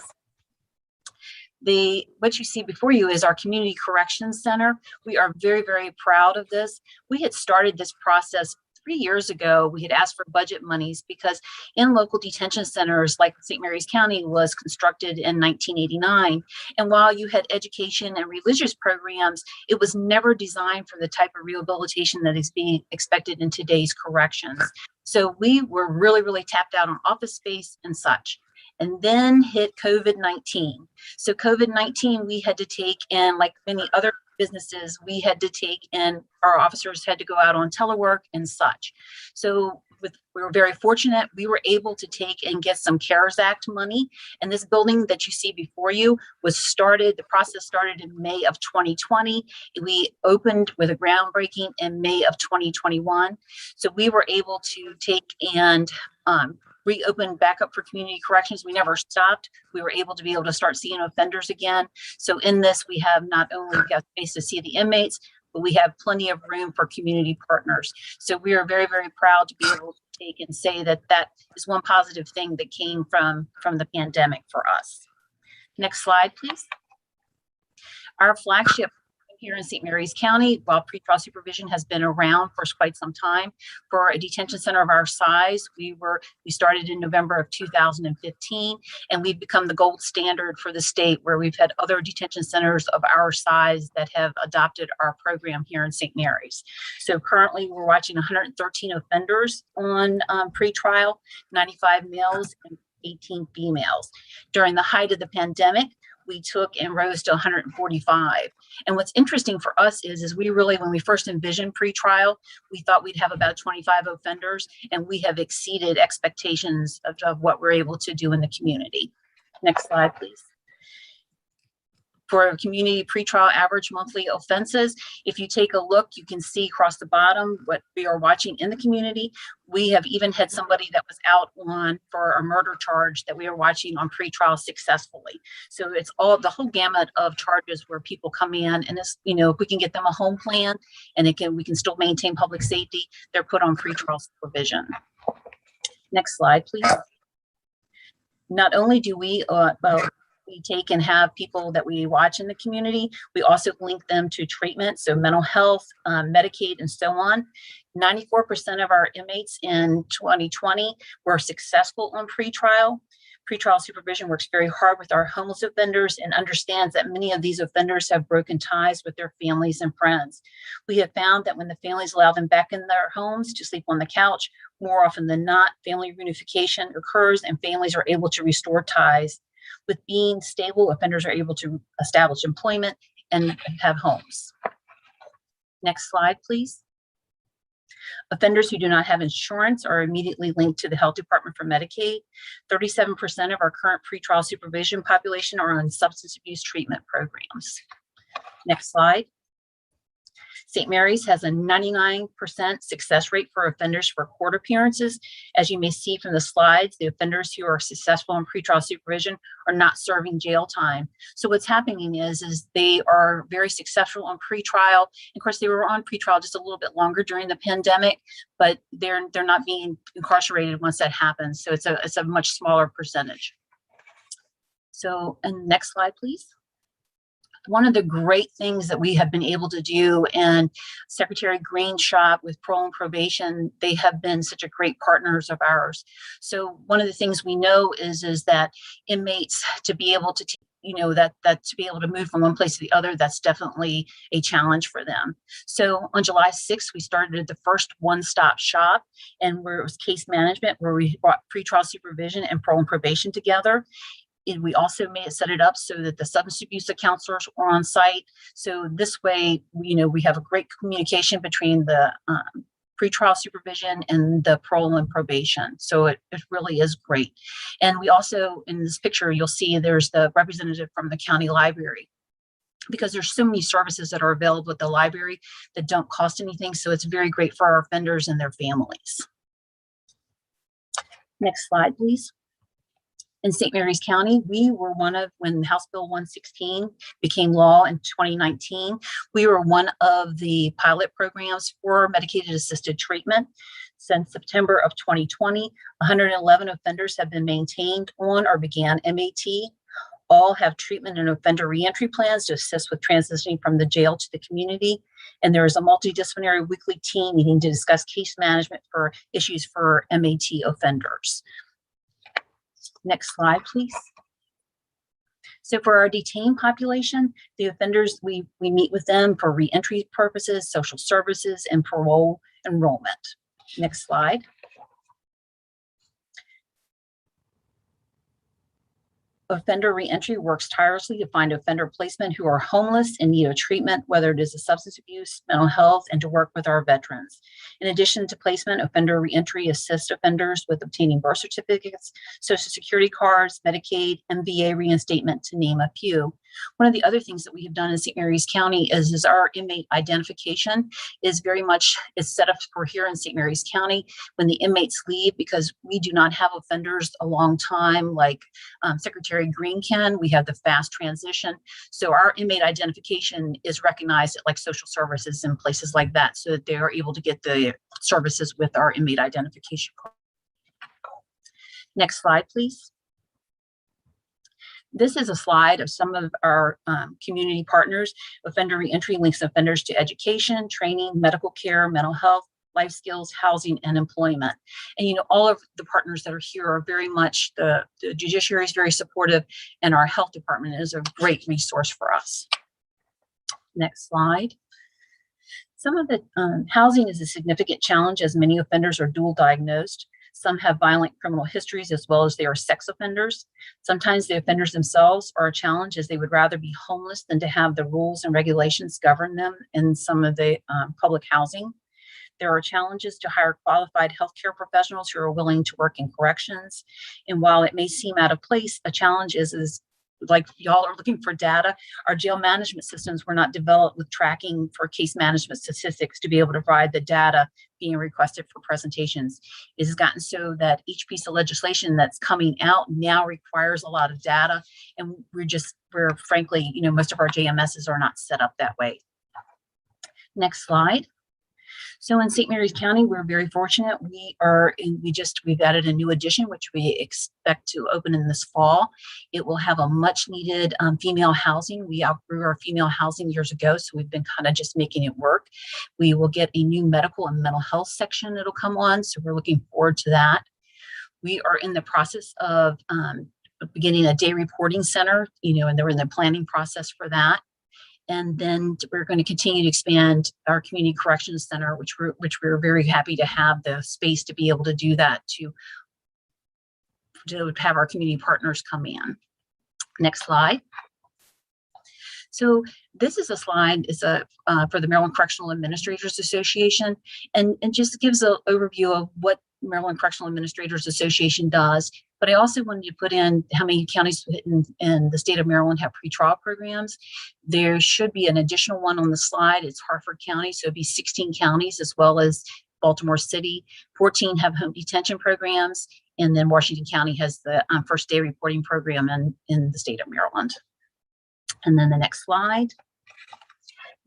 What you see before you is our Community Corrections Center. We are very, very proud of this. We had started this process 3 years ago. We had asked for budget monies because in local detention centers like St. Mary's County was constructed in 1989. And while you had education and religious programs, it was never designed for the type of rehabilitation that is being expected in today's corrections. So we were really, really tapped out on office space and such. And then hit COVID-19. So COVID-19, we had to take in, like many other businesses, we had to take in, our officers had to go out on telework and such. So we were very fortunate. We were able to take and get some CARES Act money. And this building that you see before you was started, the process started in May of 2020. We opened with a groundbreaking in May of 2021. So we were able to take and reopened back up for community corrections. We never stopped. We were able to start seeing offenders again. So in this, we have not only got space to see the inmates, but we have plenty of room for community partners. So we are very, very proud to be able to take and say that that is one positive thing that came from the pandemic for us. Next slide, please. Our flagship here in St. Mary's County, while pretrial supervision has been around for quite some time, for a detention center of our size, we started in November of 2015, and we've become the gold standard for the state, where we've had other detention centers of our size that have adopted our program here in St. Mary's. So currently we're watching 113 offenders on pretrial, 95 males and 18 females. During the height of the pandemic, we took and rose to 145. And what's interesting for us is we really, when we first envisioned pretrial, we thought we'd have about 25 offenders, and we have exceeded expectations of what we're able to do in the community. Next slide, please. For community pretrial average monthly offenses, if you take a look, you can see across the bottom what we are watching in the community. We have even had somebody that was out on for a murder charge that we are watching on pretrial successfully. So it's all the whole gamut of charges where people come in, and it's, if we can get them a home plan and we can still maintain public safety, they're put on pretrial supervision. Next slide, please. Not only do we take and have people that we watch in the community, we also link them to treatment, so mental health, Medicaid, and so on. 94% of our inmates in 2020 were successful on pretrial. Pretrial supervision works very hard with our homeless offenders and understands that many of these offenders have broken ties with their families and friends. We have found that when the families allow them back in their homes to sleep on the couch, more often than not, family reunification occurs and families are able to restore ties With being stable, offenders are able to establish employment and have homes. Next slide, please. Offenders who do not have insurance are immediately linked to the health department for Medicaid. 37% of our current pretrial supervision population are on substance abuse treatment programs. Next slide. St. Mary's has a 99% success rate for offenders for court appearances. As you may see from the slides, the offenders who are successful in pretrial supervision are not serving jail time. So what's happening is they are very successful on pretrial. Of course, they were on pretrial just a little bit longer during the pandemic, but they're not being incarcerated once that happens. So it's a much smaller percentage. So, and next slide, please. One of the great things that we have been able to do, and Secretary Green's shop with parole and probation, they have been such a great partners of ours. So one of the things we know is that inmates, to be able to that to be able to move from one place to the other, that's definitely a challenge for them. So on July 6th, we started the first one-stop shop, and where it was case management, where we brought pretrial supervision and parole and probation together. And we also set it up so that the substance abuse counselors are on site. So this way, we have a great communication between the pretrial supervision and the parole and probation. So it really is great. And we also, in this picture, you'll see there's the representative from the county library, because there's so many services that are available at the library that don't cost anything. So it's very great for our offenders and their families. Next slide, please. In St. Mary's County, we were when House Bill 116 became law in 2019, we were one of the pilot programs for medicated assisted treatment. Since September of 2020, 111 offenders have been maintained on or began MAT. All have treatment and offender reentry plans to assist with transitioning from the jail to the community. And there is a multidisciplinary weekly team meeting to discuss case management for issues for MAT offenders. Next slide, please. So for our detained population, the offenders, we meet with them for reentry purposes, social services, and parole enrollment. Next slide. Offender reentry works tirelessly to find offender placement who are homeless and need of treatment, whether it is a substance abuse, mental health, and to work with our veterans. In addition to placement, offender reentry assists offenders with obtaining birth certificates, social security cards, Medicaid, MVA reinstatement, to name a few. One of the other things that we have done in St. Mary's County is our inmate identification is very much set up for here in St. Mary's County when the inmates leave, because we do not have offenders a long time like Secretary Green can. We have the fast transition. So our inmate identification is recognized at like social services and places like that, so that they are able to get the services with our inmate identification card. Next slide, please. This is a slide of some of our community partners. Offender reentry links offenders to education, training, medical care, mental health, life skills, housing, and employment. And all of the partners that are here are very much, the judiciary is very supportive, and our health department is a great resource for us. Next slide. Some of the housing is a significant challenge, as many offenders are dual diagnosed. Some have violent criminal histories, as well as they are sex offenders. Sometimes the offenders themselves are a challenge, as they would rather be homeless than to have the rules and regulations govern them in some of the public housing. There are challenges to hire qualified healthcare professionals who are willing to work in corrections. And while it may seem out of place, a challenge is like y'all are looking for data. Our jail management systems were not developed with tracking for case management statistics to be able to provide the data being requested for presentations. It has gotten so that each piece of legislation that's coming out now requires a lot of data. And we're frankly, most of our JMSs are not set up that way. Next slide. So in St. Mary's County, we're very fortunate. We've added a new addition, which we expect to open in this fall. It will have a much needed female housing. We outgrew our female housing years ago, so we've been kind of just making it work. We will get a new medical and mental health section that'll come on, so we're looking forward to that. We are in the process of beginning a day reporting center, and they're in the planning process for that. And then we're going to continue to expand our community corrections center, which we're very happy to have the space to be able to do that, to have our community partners come in. Next slide. So this is a slide, it's for the Maryland Correctional Administrators Association, and just gives an overview of what Maryland Correctional Administrators Association does. But I also wanted to put in how many counties in the state of Maryland have pretrial programs. There should be an additional one on the slide. It's Harford County, so it'd be 16 counties, as well as Baltimore City. 14 have home detention programs, and then Washington County has the first day reporting program in the state of Maryland. And then the next slide.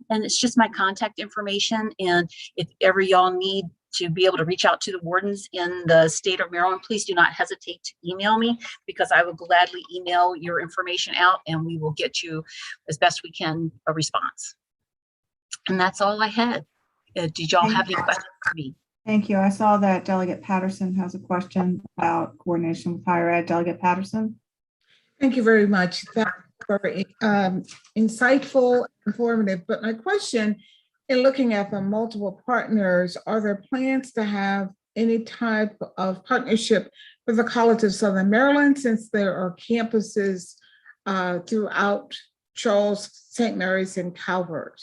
And it's just my contact information. And if ever y'all need to be able to reach out to the wardens in the state of Maryland, please do not hesitate to email me, because I will gladly email your information out and we will get you as best we can a response. And that's all I had. Did y'all have any questions for me? Thank you. I saw that Delegate Patterson has a question about coordination with higher ed. Delegate Patterson. Thank you very much. That's very insightful, informative. But my question, in looking at the multiple partners, are there plans to have any type of partnership with the College of Southern Maryland, since there are campuses throughout Charles, St. Mary's, and Calvert?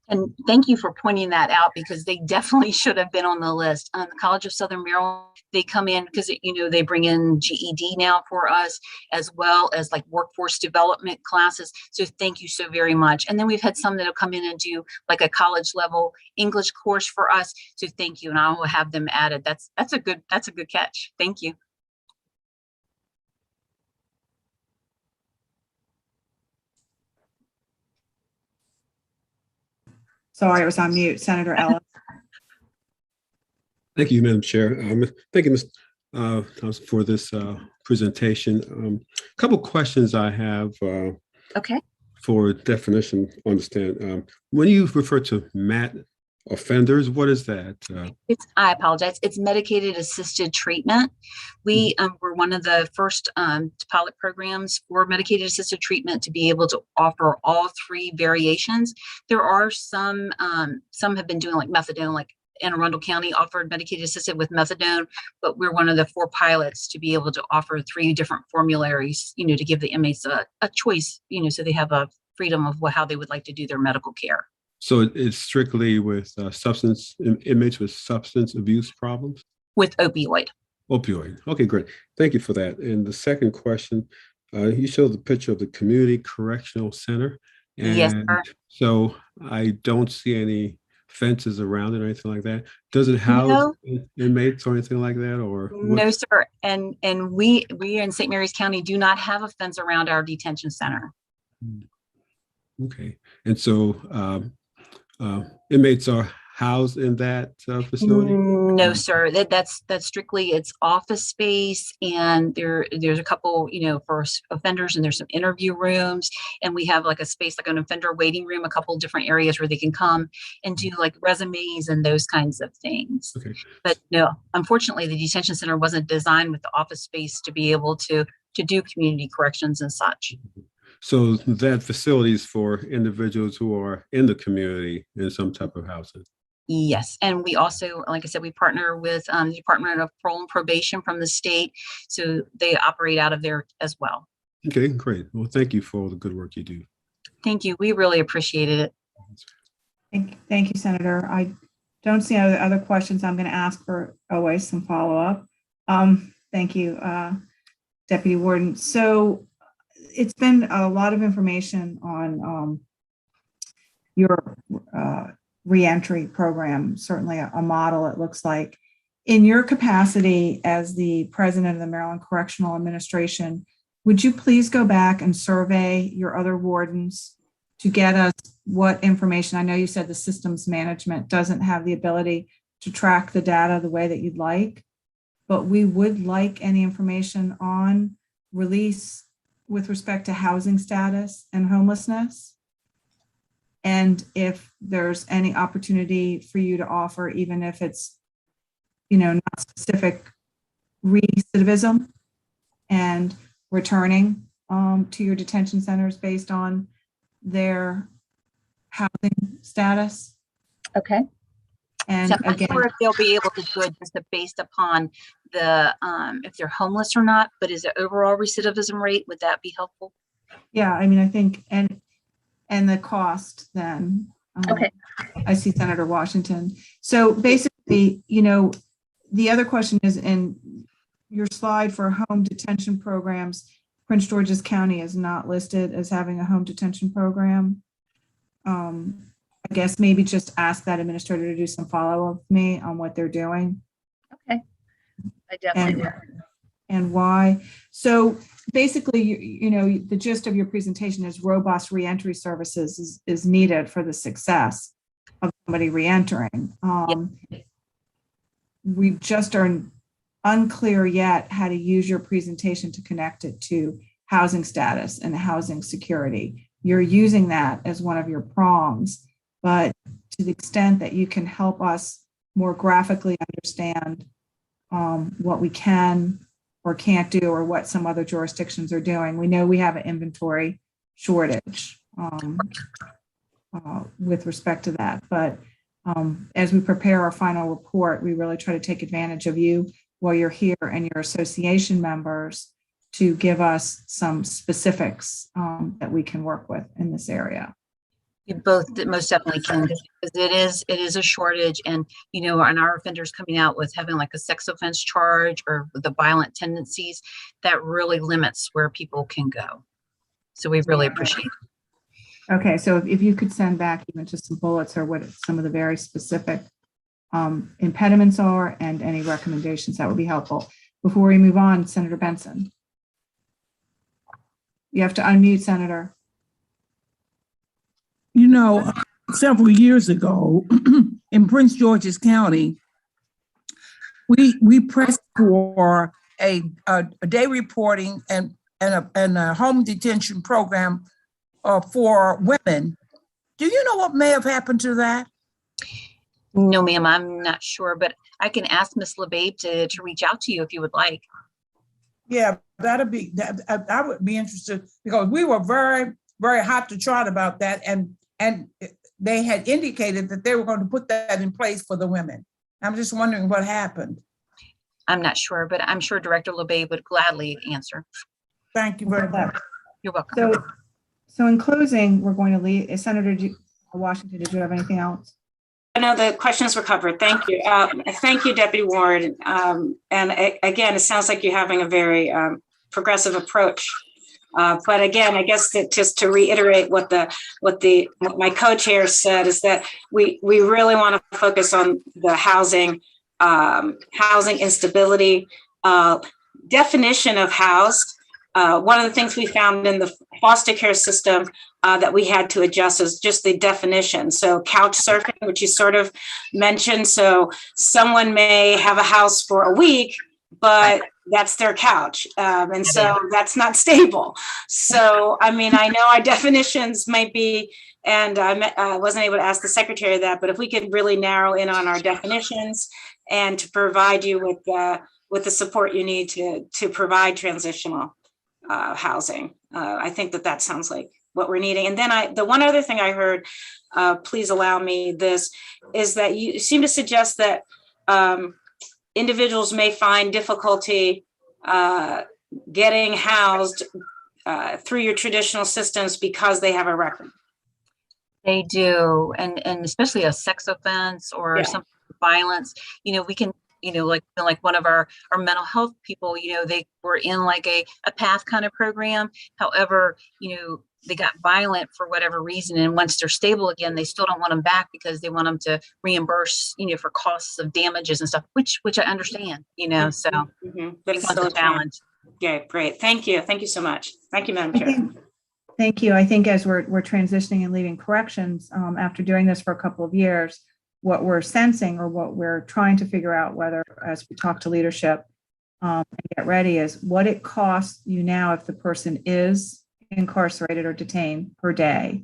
And thank you for pointing that out, because they definitely should have been on the list. The College of Southern Maryland, they come in because, they bring in GED now for us, as well as like workforce development classes. So thank you so very much. And then we've had some that have come in and do like a college level English course for us. So thank you. And I will have them added. That's a good catch. Thank you. Sorry, I was on mute. Senator Ellis. Thank you, Madam Chair. Thank you, Ms. Thompson, for this presentation. A couple questions I have Okay. for definition, understand. When you refer to MAT offenders, what is that? I apologize. It's medicated assisted treatment. We were one of the first pilot programs for medicated assisted treatment to be able to offer all three variations. There are some have been doing like methadone, like Anne Arundel County offered medicated assisted with methadone, but we're one of the 4 pilots to be able to offer 3 different formularies, to give the inmates a choice, so they have a freedom of how they would like to do their medical care. So it's strictly with inmates with substance abuse problems? With opioid. Opioid. Okay, great. Thank you for that. And the second question, you showed the picture of the Community Correctional Center. And yes, sir. So I don't see any fences around it or anything like that. Does it house inmates or anything like that? Or no, sir. And we in St. Mary's County do not have a fence around our detention center. Okay. And so inmates are housed in that facility? No, sir. That's strictly it's office space, and there's a couple, for offenders, and there's some interview rooms, and we have like a space like an offender waiting room, a couple different areas where they can come and do like resumes and those kinds of things. Okay. But no, unfortunately, the detention center wasn't designed with the office space to be able to do community corrections and such. So that facility is for individuals who are in the community in some type of housing? Yes. And we also, like I said, we partner with the Department of Parole and Probation from the state. So they operate out of there as well. Okay, great. Well, thank you for all the good work you do. Thank you. We really appreciated it. Thank you, Senator. I don't see other questions. I'm going to ask for always some follow-up. Thank you, Deputy Warden. So it's been a lot of information on your reentry program, certainly a model, it looks like. In your capacity as the president of the Maryland Correctional Administration, would you please go back and survey your other wardens to get us what information? I know you said the systems management doesn't have the ability to track the data the way that you'd like, but we would like any information on release with respect to housing status and homelessness. And if there's any opportunity for you to offer, even if it's, not specific recidivism and returning to your detention centers based on their housing status. Okay. And so I'm again, not sure if they'll be able to do it just based upon the if they're homeless or not, but is the overall recidivism rate, would that be helpful? Yeah, I mean, I think, and the cost then. Okay. I see Senator Washington. So basically, the other question is in your slide for home detention programs, Prince George's County is not listed as having a home detention program. I guess maybe just ask that administrator to do some follow-up with me on what they're doing. Okay. I definitely will. And why. So basically, the gist of your presentation is robust reentry services is needed for the success of somebody reentering. We just are unclear yet how to use your presentation to connect it to housing status and housing security. You're using that as one of your prongs, but to the extent that you can help us more graphically understand what we can or can't do, or what some other jurisdictions are doing. We know we have an inventory shortage with respect to that, but as we prepare our final report, we really try to take advantage of you while you're here and your association members to give us some specifics that we can work with in this area. You both most definitely can, because it is a shortage, and and our offenders coming out with having like a sex offense charge or the violent tendencies, that really limits where people can go. So we really appreciate it. Okay, so if you could send back even just some bullets or what some of the very specific impediments are and any recommendations, that would be helpful. Before we move on, Senator Benson. You have to unmute, Senator. Several years ago in Prince George's County, we pressed for a day reporting and a home detention program for women. Do you know what may have happened to that? No, ma'am, I'm not sure, but I can ask Ms. LeBabe to reach out to you if you would like. Yeah, I would be interested, because we were very, very hot to trot about that, and they had indicated that they were going to put that in place for the women. I'm just wondering what happened. I'm not sure, but I'm sure Director LeBabe would gladly answer. Thank you very much. You're welcome. So in closing, we're going to leave. Senator Washington, did you have anything else? No, the questions were covered. Thank you. Thank you, Deputy Ward. Again, it sounds like you're having a very progressive approach. But again, I guess that just to reiterate what my co-chair said is that we really want to focus on the housing instability, definition of housed. One of the things we found in the foster care system that we had to adjust is just the definition. So couch surfing, which you sort of mentioned. So someone may have a house for a week, but that's their couch. And so that's not stable. So, I mean, I know our definitions might be, and I wasn't able to ask the secretary that, but if we could really narrow in on our definitions and to provide you with the support you need to provide transitional housing. I think that sounds like what we're needing. And then the one other thing I heard, please allow me this, is that you seem to suggest that individuals may find difficulty getting housed through your traditional systems because they have a record. They do, and especially a sex offense or some violence. We can, like one of our mental health people, they were in like a PATH kind of program. However, they got violent for whatever reason, and once they're stable again, they still don't want them back because they want them to reimburse, for costs of damages and stuff, which I understand, so But it's still a challenge. Yeah, great. Thank you. Thank you so much. Thank you, Madam Chair. Thank you. I think as we're transitioning and leaving corrections, after doing this for a couple of years, what we're sensing or what we're trying to figure out, whether as we talk to leadership and get ready, is what it costs you now if the person is incarcerated or detained per day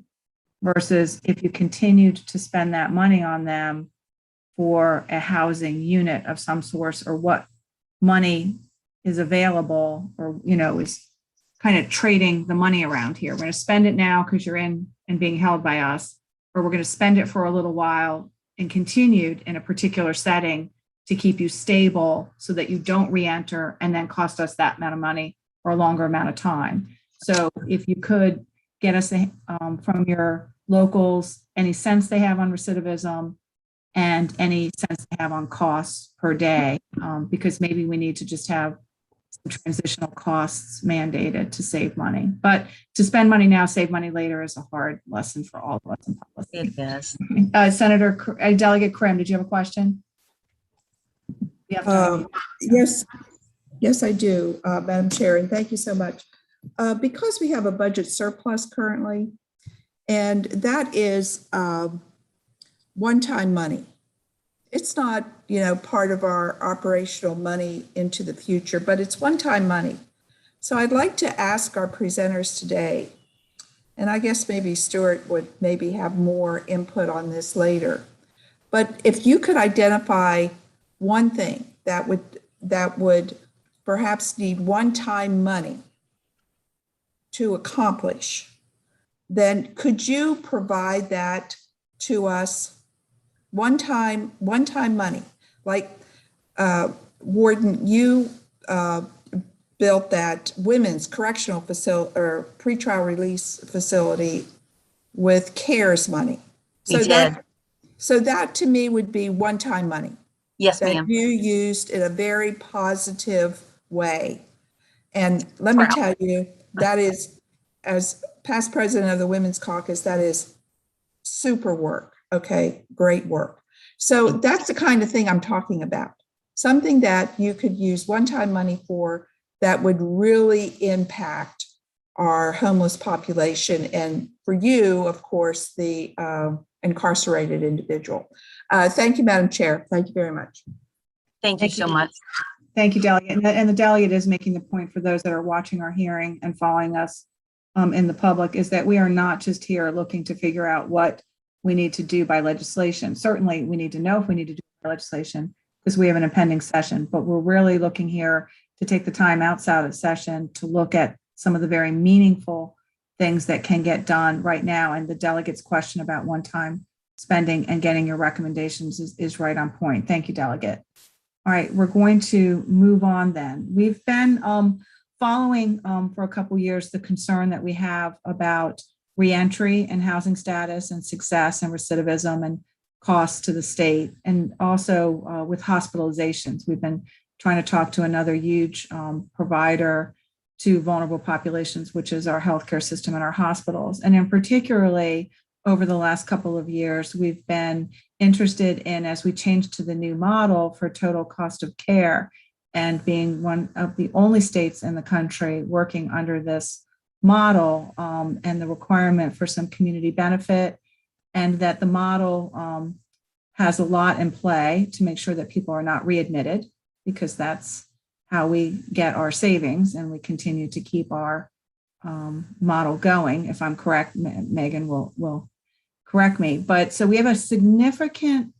versus if you continued to spend that money on them for a housing unit of some source, or what money is available, or is kind of trading the money around here. We're going to spend it now because you're in and being held by us, or we're going to spend it for a little while and continued in a particular setting to keep you stable so that you don't re-enter and then cost us that amount of money for a longer amount of time. So if you could get us from your locals, any sense they have on recidivism and any sense they have on costs per day, because maybe we need to just have some transitional costs mandated to save money. But to spend money now, save money later is a hard lesson for all of us in policy. It is. Delegate Krim, did you have a question? Yes, I do, Madam Chair, and thank you so much. Because we have a budget surplus currently, and that is one-time money. It's not, part of our operational money into the future, but it's one-time money. So I'd like to ask our presenters today, and I guess maybe Stuart would maybe have more input on this later, but if you could identify one thing that would perhaps need one-time money to accomplish, then could you provide that to us? One-time money, like Warden, you built that women's correctional facility or pretrial release facility with CARES money. So that to me would be one-time money. Yes, that ma'am. you used in a very positive way. And let me tell you, that is, as past president of the Women's Caucus, that is super work. Okay, great work. So that's the kind of thing I'm talking about. Something that you could use one-time money for that would really impact our homeless population. And for you, of course, the incarcerated individual. Thank you, Madam Chair. Thank you very much. Thank you so much. Thank you, Delegate. And the delegate is making the point for those that are watching our hearing and following us in the public, is that we are not just here looking to figure out what we need to do by legislation. Certainly, we need to know if we need to do by legislation because we have an impending session, but we're really looking here to take the time outside of session to look at some of the very meaningful things that can get done right now. And the delegate's question about one-time spending and getting your recommendations is right on point. Thank you, Delegate. All right, we're going to move on then. We've been following for a couple years the concern that we have about reentry and housing status and success and recidivism and costs to the state, and also with hospitalizations. We've been trying to talk to another huge provider to vulnerable populations, which is our healthcare system and our hospitals. And in particularly over the last couple of years, we've been interested in, as we change to the new model for total cost of care, and being one of the only states in the country working under this model, and the requirement for some community benefit, and that the model has a lot in play to make sure that people are not readmitted, because that's how we get our savings and we continue to keep our model going. If I'm correct, Megan will correct me. But so we have a significant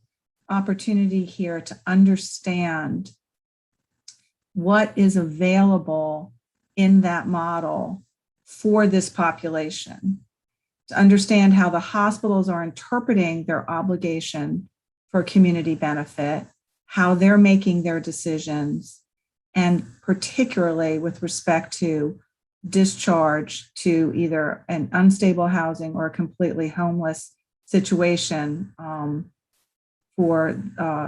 opportunity here to understand what is available in that model for this population, to understand how the hospitals are interpreting their obligation for community benefit, how they're making their decisions, and particularly with respect to discharge to either an unstable housing or a completely homeless situation for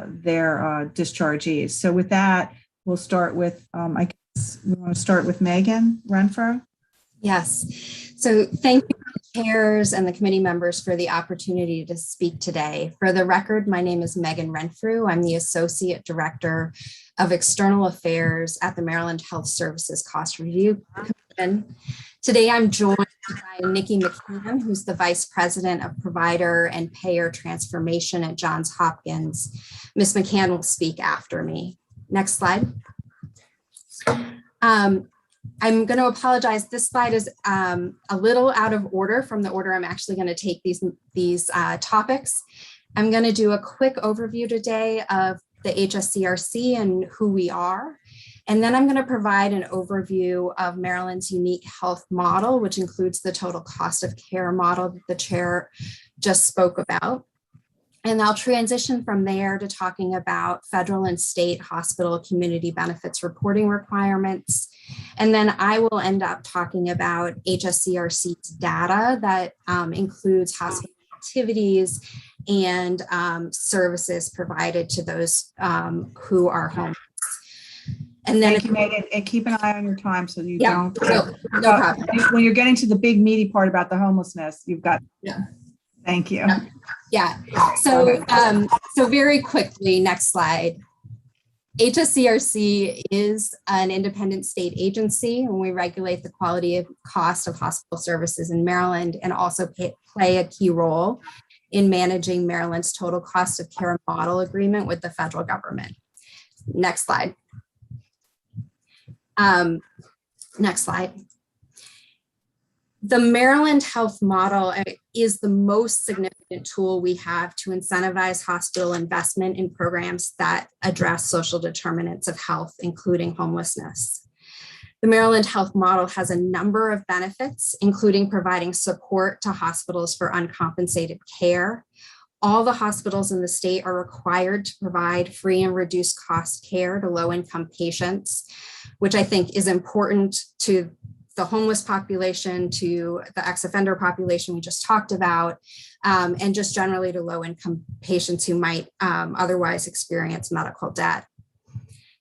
their dischargees. So with that, we'll start with, I guess we want to start with Megan Renfro. Yes. So thank you, chairs and the committee members, for the opportunity to speak today. For the record, my name is Megan Renfrew. I'm the Associate Director of External Affairs at the Maryland Health Services Cost Review Commission. Today, I'm joined by Nikki McCann, who's the Vice President of Provider and Payer Transformation at Johns Hopkins. Ms. McCann will speak after me. Next slide. I'm going to apologize. This slide is a little out of order from the order I'm actually going to take these topics. I'm going to do a quick overview today of the HSCRC and who we are. And then I'm going to provide an overview of Maryland's unique health model, which includes the total cost of care model that the chair just spoke about. And I'll transition from there to talking about federal and state hospital community benefits reporting requirements. And then I will end up talking about HSCRC's data that includes hospital activities and services provided to those who are homeless. And then Thank you, Megan, and keep an eye on your time so you Yeah, don't. no problem. When you're getting to the big meaty part about the homelessness, you've got. Yeah. Thank you. Yeah. So, so very quickly, next slide. HSCRC is an independent state agency, and we regulate the quality of cost of hospital services in Maryland, and also play a key role in managing Maryland's total cost of care model agreement with the federal government. Next slide. Next slide. The Maryland Health Model is the most significant tool we have to incentivize hospital investment in programs that address social determinants of health, including homelessness. The Maryland Health Model has a number of benefits, including providing support to hospitals for uncompensated care. All the hospitals in the state are required to provide free and reduced cost care to low-income patients, which I think is important to the homeless population, to the ex-offender population we just talked about, and just generally to low-income patients who might otherwise experience medical debt.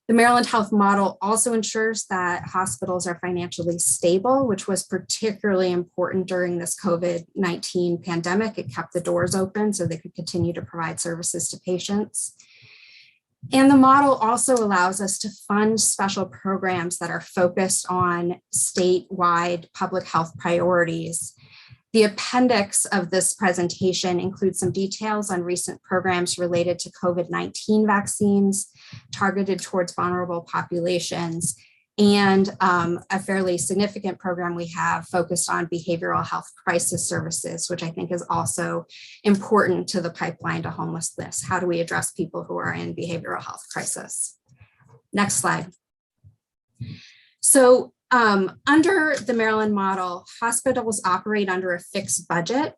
The Maryland Health Model also ensures that hospitals are financially stable, which was particularly important during this COVID-19 pandemic. It kept the doors open so they could continue to provide services to patients. And the model also allows us to fund special programs that are focused on statewide public health priorities. The appendix of this presentation includes some details on recent programs related to COVID-19 vaccines targeted towards vulnerable populations, and a fairly significant program we have focused on behavioral health crisis services, which I think is also important to the pipeline to homelessness. How do we address people who are in behavioral health crisis? Next slide. So under the Maryland model, hospitals operate under a fixed budget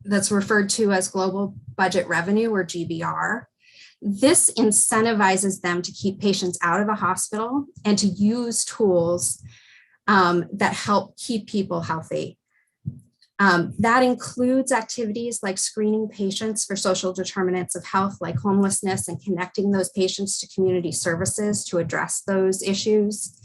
that's referred to as global budget revenue, or GBR. This incentivizes them to keep patients out of the hospital and to use tools that help keep people healthy. That includes activities like screening patients for social determinants of health, like homelessness, and connecting those patients to community services to address those issues.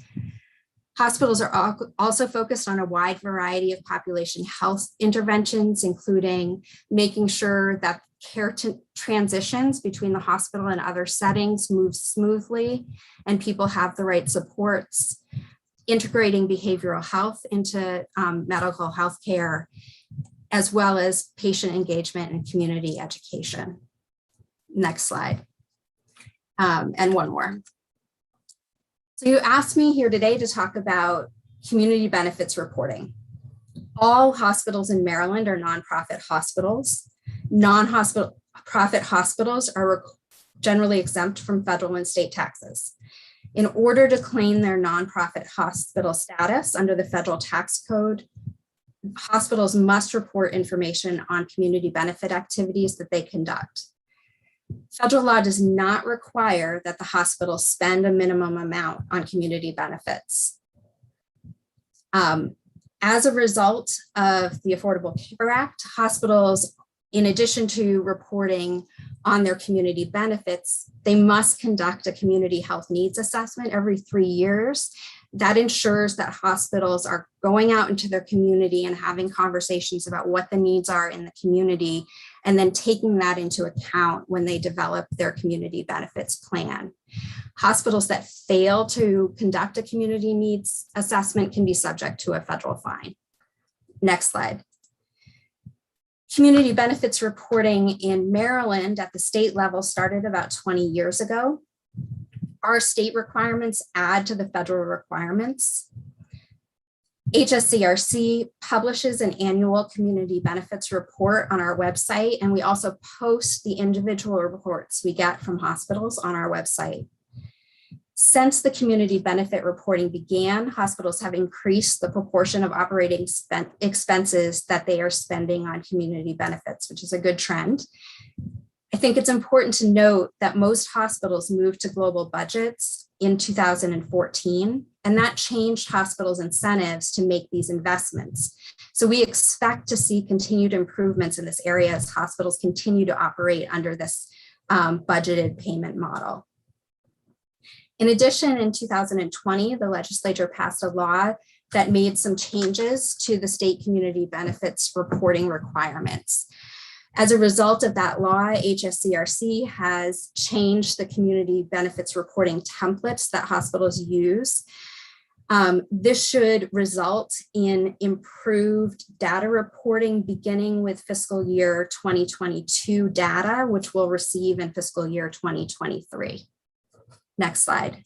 Hospitals are also focused on a wide variety of population health interventions, including making sure that care transitions between the hospital and other settings move smoothly and people have the right supports, integrating behavioral health into medical health care, as well as patient engagement and community education. Next slide. And one more. So you asked me here today to talk about community benefits reporting. All hospitals in Maryland are nonprofit hospitals. Non-profit hospitals are generally exempt from federal and state taxes. In order to claim their nonprofit hospital status under the federal tax code, hospitals must report information on community benefit activities that they conduct. Federal law does not require that the hospital spend a minimum amount on community benefits. As a result of the Affordable Care Act, hospitals, in addition to reporting on their community benefits, they must conduct a community health needs assessment every 3 years. That ensures that hospitals are going out into their community and having conversations about what the needs are in the community, and then taking that into account when they develop their community benefits plan. Hospitals that fail to conduct a community needs assessment can be subject to a federal fine. Next slide. Community benefits reporting in Maryland at the state level started about 20 years ago. Our state requirements add to the federal requirements. HSCRC publishes an annual community benefits report on our website, and we also post the individual reports we get from hospitals on our website. Since the community benefit reporting began, hospitals have increased the proportion of operating expenses that they are spending on community benefits, which is a good trend. I think it's important to note that most hospitals moved to global budgets in 2014, and that changed hospitals' incentives to make these investments. So we expect to see continued improvements in this area as hospitals continue to operate under this budgeted payment model. In addition, in 2020, the legislature passed a law that made some changes to the state community benefits reporting requirements. As a result of that law, HSCRC has changed the community benefits reporting templates that hospitals use. This should result in improved data reporting beginning with fiscal year 2022 data, which we'll receive in fiscal year 2023. Next slide.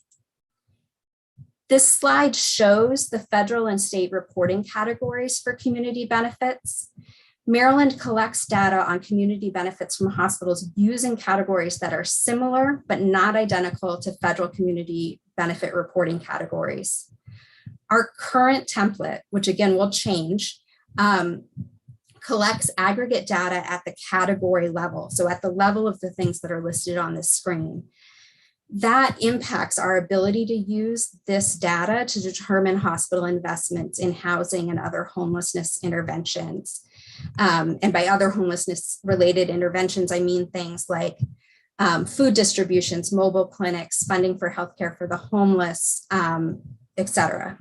This slide shows the federal and state reporting categories for community benefits. Maryland collects data on community benefits from hospitals using categories that are similar but not identical to federal community benefit reporting categories. Our current template, which again will change, collects aggregate data at the category level, so at the level of the things that are listed on the screen. That impacts our ability to use this data to determine hospital investments in housing and other homelessness interventions. And by other homelessness related interventions, I mean things like food distributions, mobile clinics, funding for healthcare for the homeless, et cetera.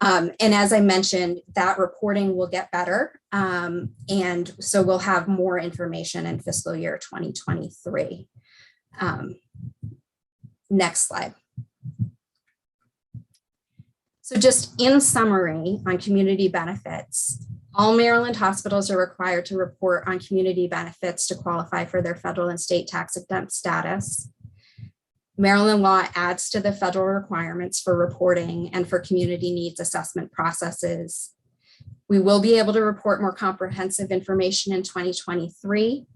And as I mentioned, that reporting will get better. And so we'll have more information in fiscal year 2023. Next slide. So just in summary on community benefits, all Maryland hospitals are required to report on community benefits to qualify for their federal and state tax exempt status. Maryland law adds to the federal requirements for reporting and for community needs assessment processes. We will be able to report more comprehensive information in 2023,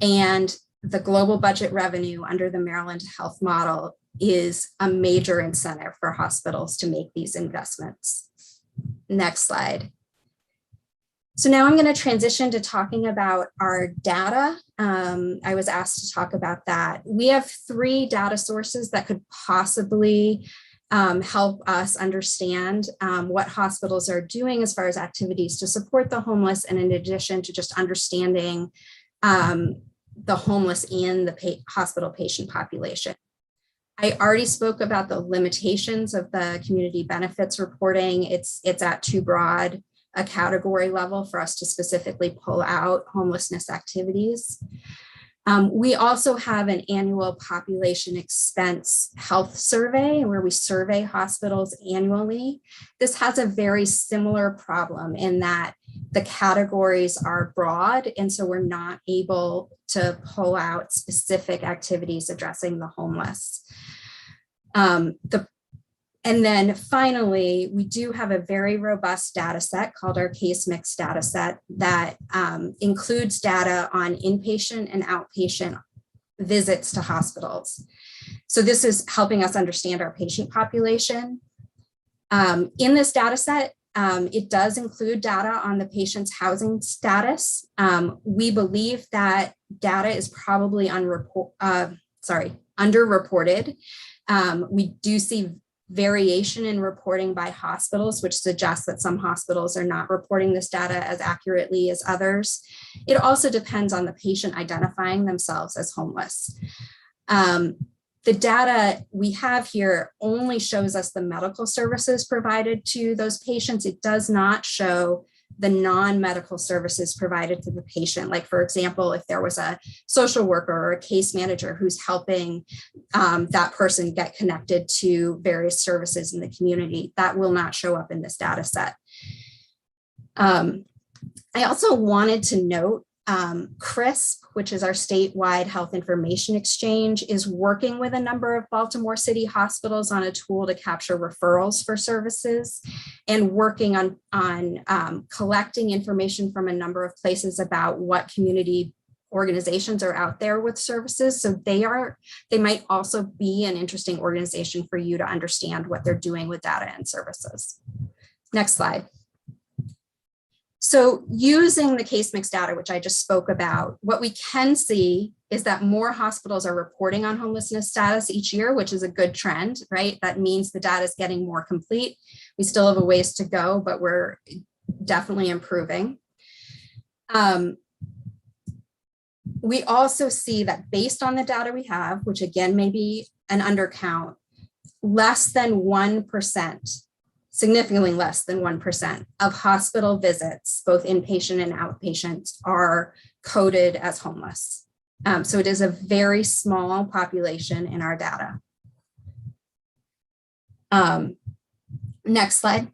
and the global budget revenue under the Maryland Health Model is a major incentive for hospitals to make these investments. Next slide. So now I'm going to transition to talking about our data. I was asked to talk about that. We have 3 data sources that could possibly help us understand what hospitals are doing as far as activities to support the homeless, and in addition to just understanding the homeless in the hospital patient population. I already spoke about the limitations of the community benefits reporting. It's at too broad a category level for us to specifically pull out homelessness activities. We also have an annual population expense health survey where we survey hospitals annually. This has a very similar problem in that the categories are broad, and so we're not able to pull out specific activities addressing the homeless. And then finally, we do have a very robust data set called our case mix data set that includes data on inpatient and outpatient visits to hospitals. So this is helping us understand our patient population. In this data set, it does include data on the patient's housing status. We believe that data is probably underreported. We do see variation in reporting by hospitals, which suggests that some hospitals are not reporting this data as accurately as others. It also depends on the patient identifying themselves as homeless. The data we have here only shows us the medical services provided to those patients. It does not show the non-medical services provided to the patient. Like, for example, if there was a social worker or a case manager who's helping that person get connected to various services in the community, that will not show up in this data set. I also wanted to note CRISP, which is our statewide health information exchange, is working with a number of Baltimore City hospitals on a tool to capture referrals for services and working on collecting information from a number of places about what community organizations are out there with services. So they might also be an interesting organization for you to understand what they're doing with data and services. Next slide. So using the case mix data, which I just spoke about, what we can see is that more hospitals are reporting on homelessness status each year, which is a good trend, right? That means the data is getting more complete. We still have a ways to go, but we're definitely improving. We also see that based on the data we have, which again may be an undercount, less than 1%, significantly less than 1% of hospital visits, both inpatient and outpatient, are coded as homeless. So it is a very small population in our data. Next slide.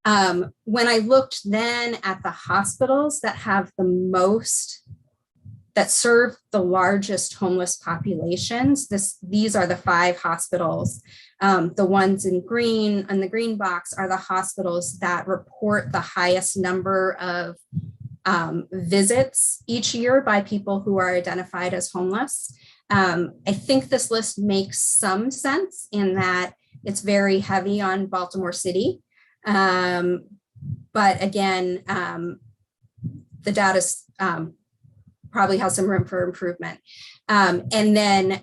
When I looked then at the hospitals that have the most, that serve the largest homeless populations, these are the 5 hospitals. The ones in green, on the green box, are the hospitals that report the highest number of visits each year by people who are identified as homeless. I think this list makes some sense in that it's very heavy on Baltimore City. But again, the data probably has some room for improvement. And then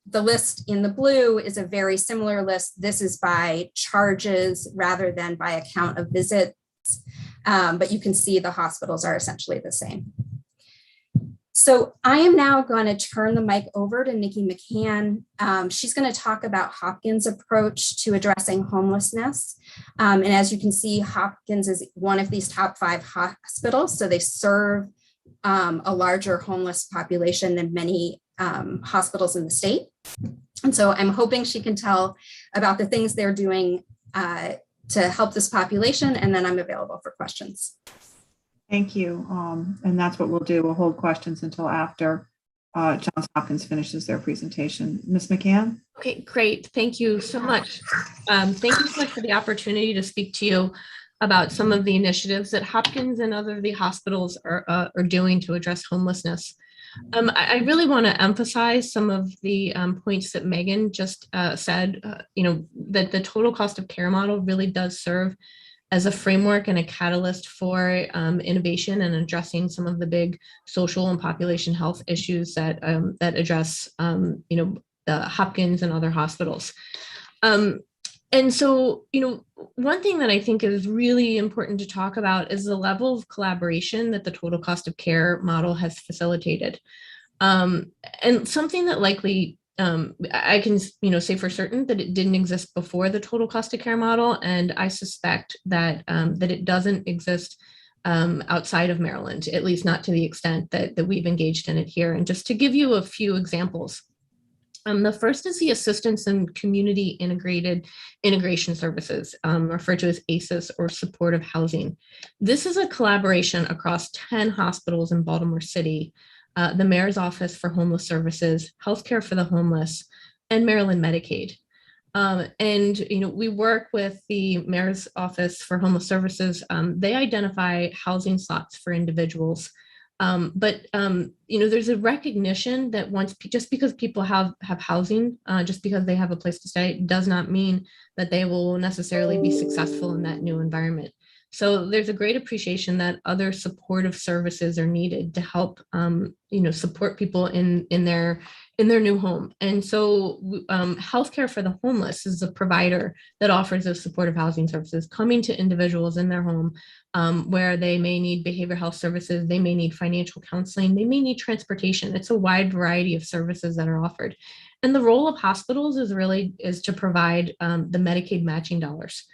the list in the blue is a very similar list. This is by charges rather than by account of visits. But you can see the hospitals are essentially the same. So I am now going to turn the mic over to Nikki McCann. She's going to talk about Hopkins' approach to addressing homelessness. And as you can see, Hopkins is one of these top 5 hospitals. So they serve a larger homeless population than many hospitals in the state. And so I'm hoping she can tell about the things they're doing to help this population, and then I'm available for questions. Thank you. And that's what we'll do. We'll hold questions until after Johns Hopkins finishes their presentation. Ms. McCann? Okay, great. Thank you so much. Thank you so much for the opportunity to speak to you about some of the initiatives that Hopkins and other of the hospitals are doing to address homelessness. I really want to emphasize some of the points that Megan just said, that the total cost of care model really does serve as a framework and a catalyst for innovation and addressing some of the big social and population health issues that address, the Hopkins and other hospitals. And so, one thing that I think is really important to talk about is the level of collaboration that the total cost of care model has facilitated. And something that likely I can, say for certain that it didn't exist before the total cost of care model, and I suspect that that it doesn't exist outside of Maryland, at least not to the extent that we've engaged in it here. And just to give you a few examples. The first is the Assistance and Community Integration Services, referred to as ACES, or supportive housing. This is a collaboration across 10 hospitals in Baltimore City, the Mayor's Office for Homeless Services, Healthcare for the Homeless, and Maryland Medicaid. And we work with the Mayor's Office for Homeless Services. They identify housing slots for individuals. But there's a recognition that just because people have housing, just because they have a place to stay, does not mean that they will necessarily be successful in that new environment. So there's a great appreciation that other supportive services are needed to help, support people in their new home. And so Healthcare for the Homeless is a provider that offers those supportive housing services, coming to individuals in their home where they may need behavioral health services, they may need financial counseling, they may need transportation. It's a wide variety of services that are offered. And the role of hospitals is to provide the Medicaid matching dollars.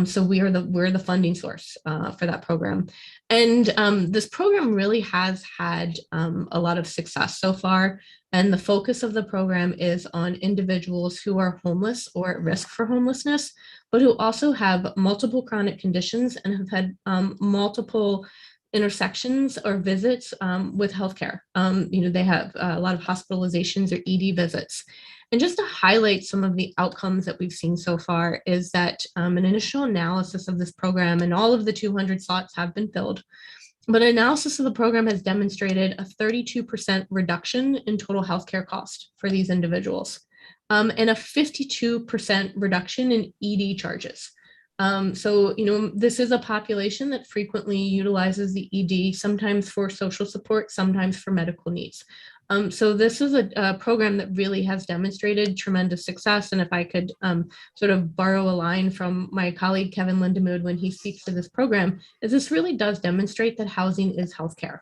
So we're the funding source for that program. And this program really has had a lot of success so far. And the focus of the program is on individuals who are homeless or at risk for homelessness, but who also have multiple chronic conditions and have had multiple intersections or visits with healthcare. They have a lot of hospitalizations or ED visits. And just to highlight some of the outcomes that we've seen so far is that an initial analysis of this program, and all of the 200 slots have been filled, but analysis of the program has demonstrated a 32% reduction in total healthcare cost for these individuals, and a 52% reduction in ED charges. So, this is a population that frequently utilizes the ED, sometimes for social support, sometimes for medical needs. So this is a program that really has demonstrated tremendous success. And if I could sort of borrow a line from my colleague, Kevin Lindemood, when he speaks to this program, is this really does demonstrate that housing is healthcare.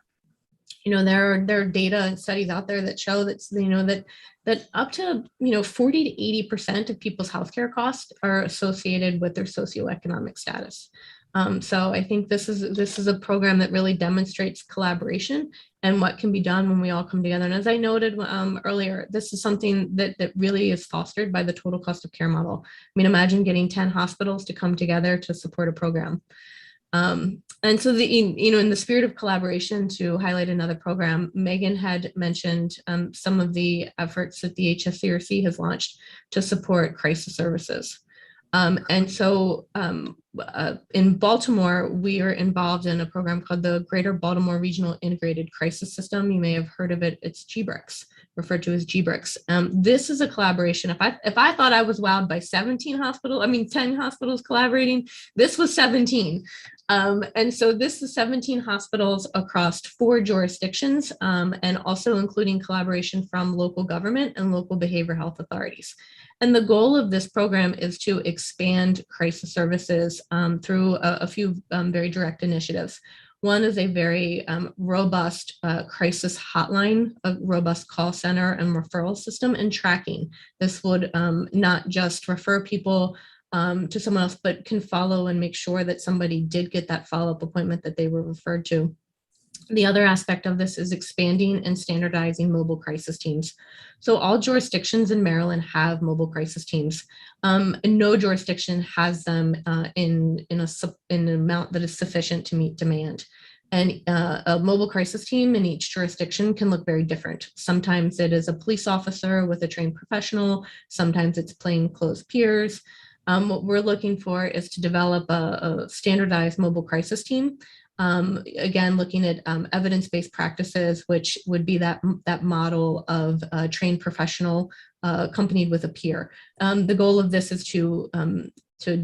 There are data and studies out there that show that, that up to, 40 to 80% of people's healthcare costs are associated with their socioeconomic status. So I think this is a program that really demonstrates collaboration and what can be done when we all come together. And as I noted earlier, this is something that really is fostered by the total cost of care model. I mean, imagine getting 10 hospitals to come together to support a program. And so in the spirit of collaboration, to highlight another program, Megan had mentioned some of the efforts that the HSCRC has launched to support crisis services. And so in Baltimore, we are involved in a program called the Greater Baltimore Regional Integrated Crisis System. You may have heard of it. It's GBRICS, referred to as GBRICS. This is a collaboration. If I thought I was wowed by 10 hospitals collaborating, this was 17. And so this is 17 hospitals across 4 jurisdictions, and also including collaboration from local government and local behavioral health authorities. And the goal of this program is to expand crisis services through a few very direct initiatives. One is a very robust crisis hotline, a robust call center and referral system and tracking. This would not just refer people to someone else, but can follow and make sure that somebody did get that follow-up appointment that they were referred to. The other aspect of this is expanding and standardizing mobile crisis teams. So all jurisdictions in Maryland have mobile crisis teams. And no jurisdiction has them in an amount that is sufficient to meet demand. And a mobile crisis team in each jurisdiction can look very different. Sometimes it is a police officer with a trained professional. Sometimes it's plainclothes peers. What we're looking for is to develop a standardized mobile crisis team. Again, looking at evidence-based practices, which would be that model of a trained professional accompanied with a peer. The goal of this is to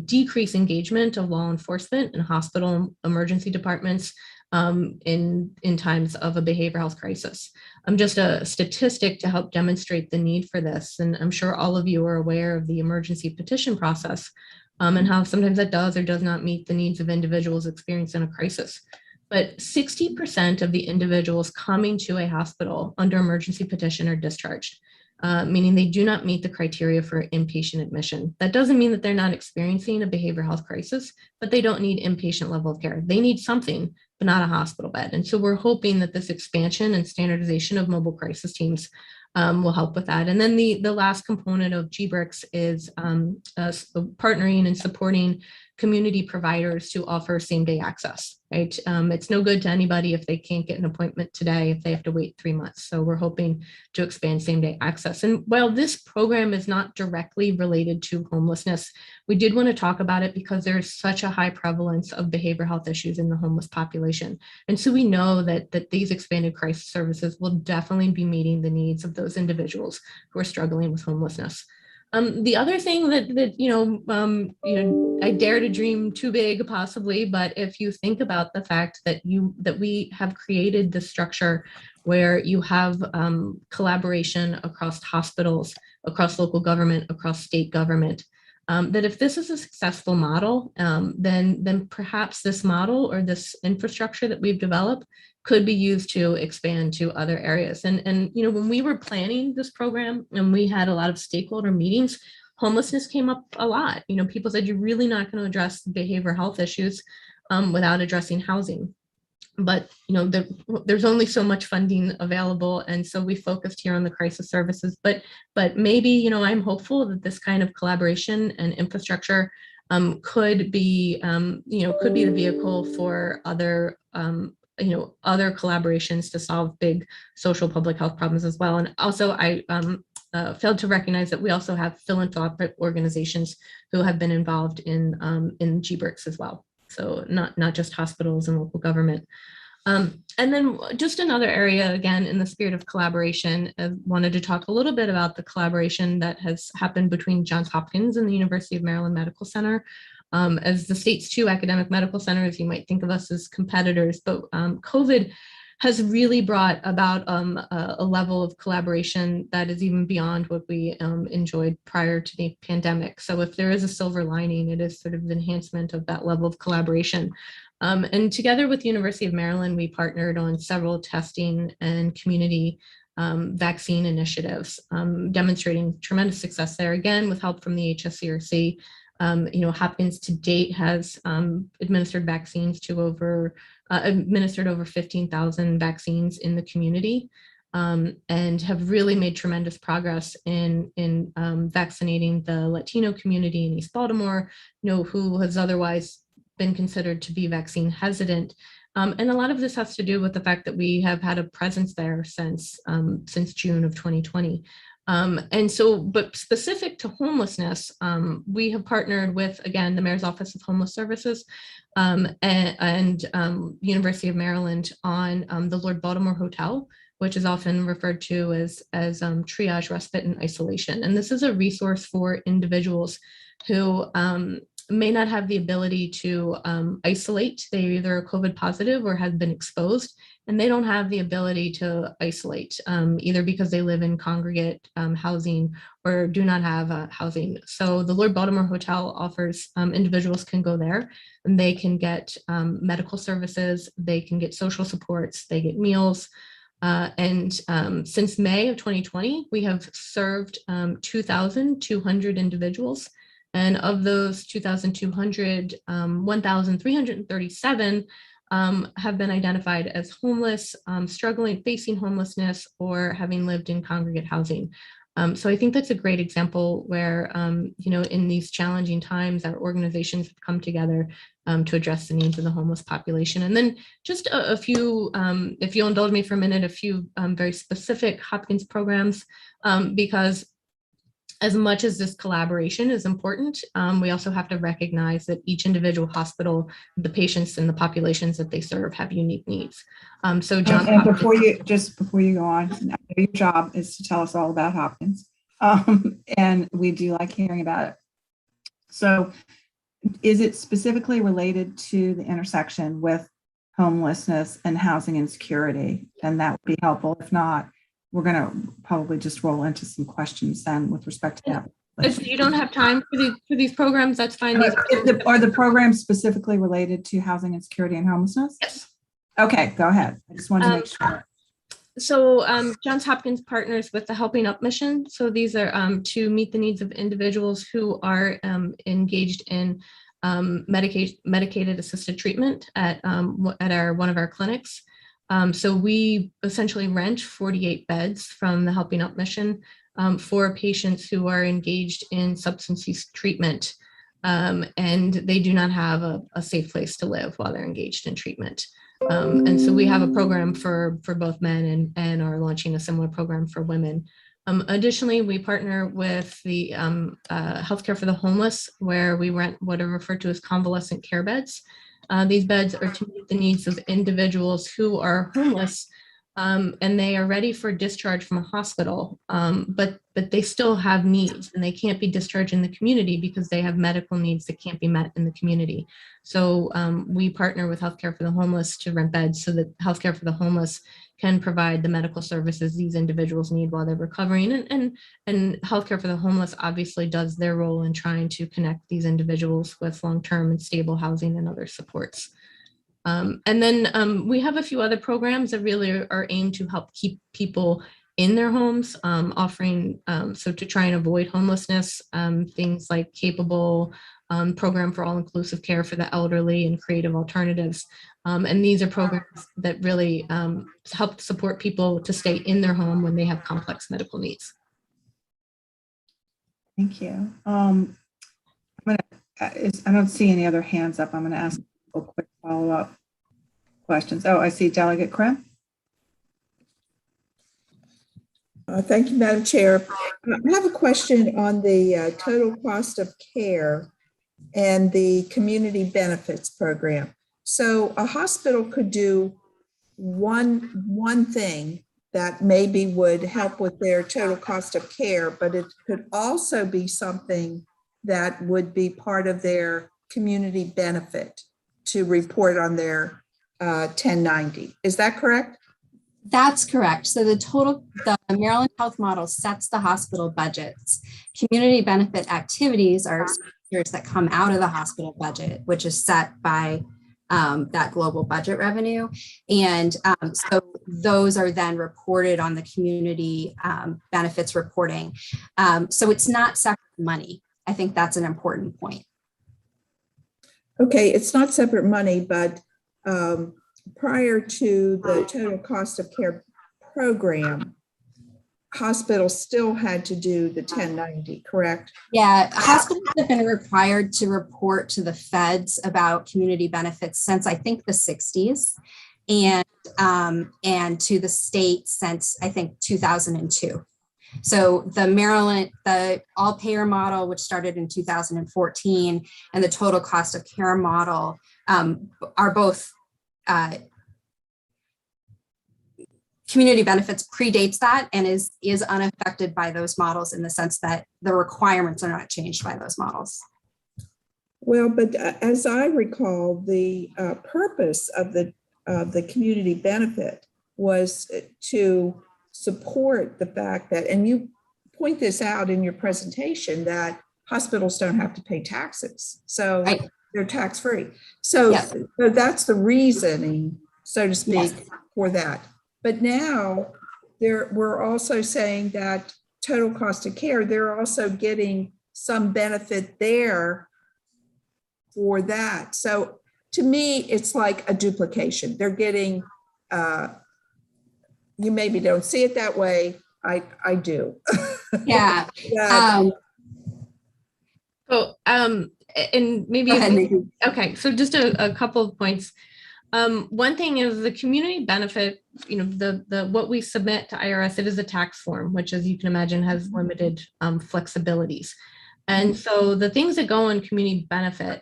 decrease engagement of law enforcement and hospital emergency departments in times of a behavioral health crisis. Just a statistic to help demonstrate the need for this, and I'm sure all of you are aware of the emergency petition process and how sometimes that does or does not meet the needs of individuals experiencing a crisis. But 60% of the individuals coming to a hospital under emergency petition are discharged, meaning they do not meet the criteria for inpatient admission. That doesn't mean that they're not experiencing a behavioral health crisis, but they don't need inpatient level of care. They need something, but not a hospital bed. And so we're hoping that this expansion and standardization of mobile crisis teams will help with that. And then the last component of GBRICS is partnering and supporting community providers to offer same-day access, right? It's no good to anybody if they can't get an appointment today, if they have to wait 3 months. So we're hoping to expand same-day access. And while this program is not directly related to homelessness, we did want to talk about it because there's such a high prevalence of behavioral health issues in the homeless population. And so we know that these expanded crisis services will definitely be meeting the needs of those individuals who are struggling with homelessness. The other thing that I dare to dream too big, possibly, but if you think about the fact that we have created this structure where you have collaboration across hospitals, across local government, across state government, that if this is a successful model, then perhaps this model or this infrastructure that we've developed could be used to expand to other areas. And when we were planning this program and we had a lot of stakeholder meetings, homelessness came up a lot. People said, you're really not going to address behavioral health issues without addressing housing. But there's only so much funding available, and so we focused here on the crisis services. But maybe I'm hopeful that this kind of collaboration and infrastructure could be the vehicle for other collaborations to solve big social public health problems as well. And also, I failed to recognize that we also have philanthropic organizations who have been involved in GBRICS as well. So not just hospitals and local government. And then just another area, again, in the spirit of collaboration, I wanted to talk a little bit about the collaboration that has happened between Johns Hopkins and the University of Maryland Medical Center. As the state's two academic medical centers, you might think of us as competitors, but COVID has really brought about a level of collaboration that is even beyond what we enjoyed prior to the pandemic. So if there is a silver lining, it is sort of the enhancement of that level of collaboration. And together with the University of Maryland, we partnered on several testing and community vaccine initiatives, demonstrating tremendous success there, again, with help from the HSCRC. Hopkins to date has administered vaccines to administered over 15,000 vaccines in the community, and have really made tremendous progress in vaccinating the Latino community in East Baltimore, who has otherwise been considered to be vaccine hesitant. And a lot of this has to do with the fact that we have had a presence there since June of 2020. But specific to homelessness, we have partnered with, again, the Mayor's Office of Homeless Services and University of Maryland on the Lord Baltimore Hotel, which is often referred to as triage, respite, and isolation. And this is a resource for individuals who may not have the ability to isolate. They're either COVID positive or have been exposed, and they don't have the ability to isolate, either because they live in congregate housing or do not have housing. So the Lord Baltimore Hotel offers individuals can go there and they can get medical services, they can get social supports, they get meals. And since May of 2020, we have served 2,200 individuals. And of those 2,200, 1,337 have been identified as homeless, struggling, facing homelessness, or having lived in congregate housing. So I think that's a great example where, in these challenging times, our organizations have come together to address the needs of the homeless population. And then just a few, if you'll indulge me for a minute, a few very specific Hopkins programs, because as much as this collaboration is important, we also have to recognize that each individual hospital, the patients and the populations that they serve have unique needs. So John, and before you go on, I know your job is to tell us all about Hopkins, and we do like hearing about it. So is it specifically related to the intersection with homelessness and housing insecurity? And that would be helpful. If not, we're going to probably just roll into some questions then with respect to that. If you don't have time for these programs, that's fine. Are the programs specifically related to housing insecurity and homelessness? Yes. Okay, go ahead. I just wanted to make sure. So Johns Hopkins partners with the Helping Up mission. So these are to meet the needs of individuals who are engaged in medicated assisted treatment at one of our clinics. So we essentially rent 48 beds from the Helping Up mission for patients who are engaged in substance use treatment, and they do not have a safe place to live while they're engaged in treatment. And so we have a program for both men and are launching a similar program for women. Additionally, we partner with the Healthcare for the Homeless, where we rent what are referred to as convalescent care beds. These beds are to meet the needs of individuals who are homeless and they are ready for discharge from a hospital, but they still have needs and they can't be discharged in the community because they have medical needs that can't be met in the community. So we partner with Healthcare for the Homeless to rent beds so that Healthcare for the Homeless can provide the medical services these individuals need while they're recovering. And Healthcare for the Homeless obviously does their role in trying to connect these individuals with long-term and stable housing and other supports. And then we have a few other programs that really are aimed to help keep people in their homes, offering, so to try and avoid homelessness, things like Capable, program for all-inclusive care for the elderly, and Creative Alternatives. And these are programs that really help support people to stay in their home when they have complex medical needs. Thank you. I don't see any other hands up. I'm going to ask a quick follow-up questions. Oh, I see Delegate Krim. Thank you, Madam Chair. I have a question on the total cost of care and the community benefits program. So a hospital could do one thing that maybe would help with their total cost of care, but it could also be something that would be part of their community benefit to report on their 1090. Is that correct? That's correct. So the Maryland Health Model sets the hospital budgets. Community benefit activities are expenditures that come out of the hospital budget, which is set by that global budget revenue. And so those are then reported on the community benefits reporting. So it's not separate money. I think that's an important point. Okay, it's not separate money, but prior to the total cost of care program, hospitals still had to do the 1090, correct? Yeah, hospitals have been required to report to the feds about community benefits since I think the 60s, and to the state since I think 2002. So the all payer model, which started in 2014, and the total cost of care model are both community benefits predates that and is unaffected by those models in the sense that the requirements are not changed by those models. Well, but as I recall, the purpose of the community benefit was to support the fact that, and you point this out in your presentation, that hospitals don't have to pay taxes. So right. They're tax-free. So, Yes. So that's the reasoning, so to speak, Yes. for that. But now we're also saying that total cost of care, they're also getting some benefit there for that. So to me, it's like a duplication. They're getting, you maybe don't see it that way. I do. Yeah. And maybe, okay, so just a couple of points. One thing is the community benefit, the what we submit to IRS, it is a tax form, which, as you can imagine, has limited flexibilities. And so the things that go on community benefit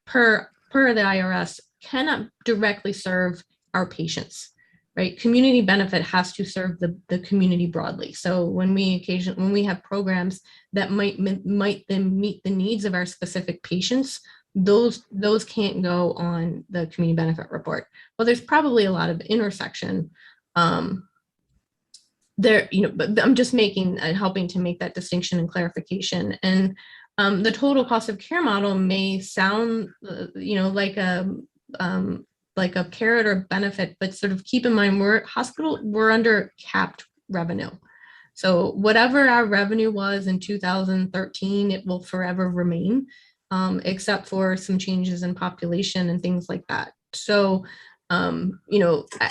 per the IRS cannot directly serve our patients, right? Community benefit has to serve the community broadly. So when we have programs that might then meet the needs of our specific patients, those can't go on the community benefit report. Well, there's probably a lot of intersection there, but I'm just helping to make that distinction and clarification. And the total cost of care model may sound, like a carrot or benefit, but sort of keep in mind we're under capped revenue. So whatever our revenue was in 2013, it will forever remain. Except for some changes in population and things like that. So, I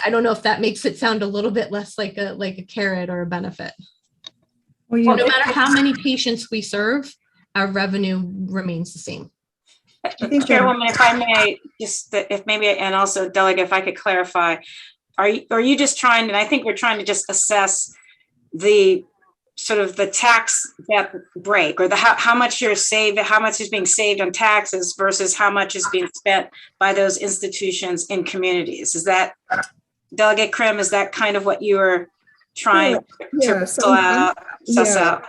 don't know if that makes it sound a little bit less like a carrot or a benefit. Well, no matter how many patients we serve, our revenue remains the same. Chairwoman, if I may, and also Delegate, if I could clarify, are you just trying, and I think we're trying to just assess the sort of the tax debt break, or how much you're saving, how much is being saved on taxes versus how much is being spent by those institutions in communities. Is that, Delegate Krim, is that kind of what you were trying to suss out?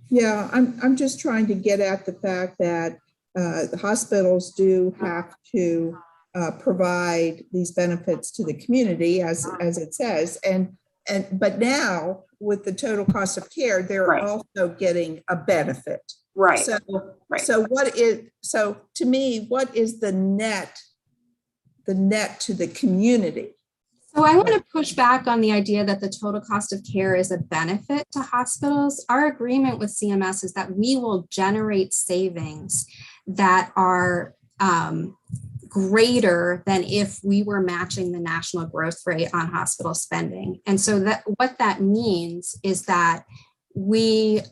Yeah, I'm just trying to get at the fact that the hospitals do have to provide these benefits to the community, as it says, but now with the total cost of care, they're also getting a benefit. Right. So to me, what is the net to the community? So I want to push back on the idea that the total cost of care is a benefit to hospitals. Our agreement with CMS is that we will generate savings that are greater than if we were matching the national growth rate on hospital spending. And so that what that means is that we,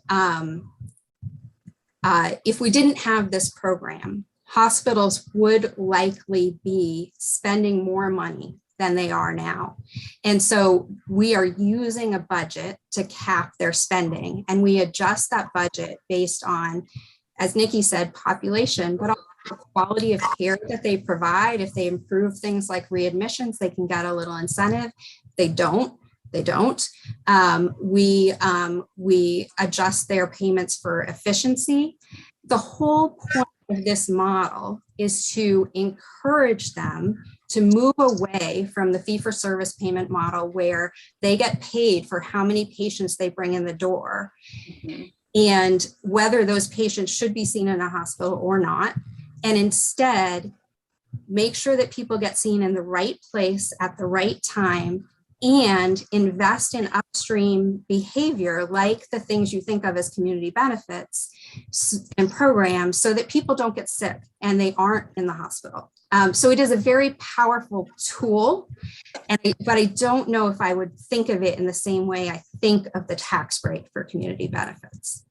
if we didn't have this program, hospitals would likely be spending more money than they are now. And so we are using a budget to cap their spending, and we adjust that budget based on, as Nikki said, population, but also the quality of care that they provide. If they improve things like readmissions, they can get a little incentive. They don't. We adjust their payments for efficiency. The whole point of this model is to encourage them to move away from the fee-for-service payment model where they get paid for how many patients they bring in the door and whether those patients should be seen in a hospital or not, and instead make sure that people get seen in the right place at the right time and invest in upstream behavior like the things you think of as community benefits and programs so that people don't get sick and they aren't in the hospital. So it is a very powerful tool, but I don't know if I would think of it in the same way I think of the tax break for community benefits.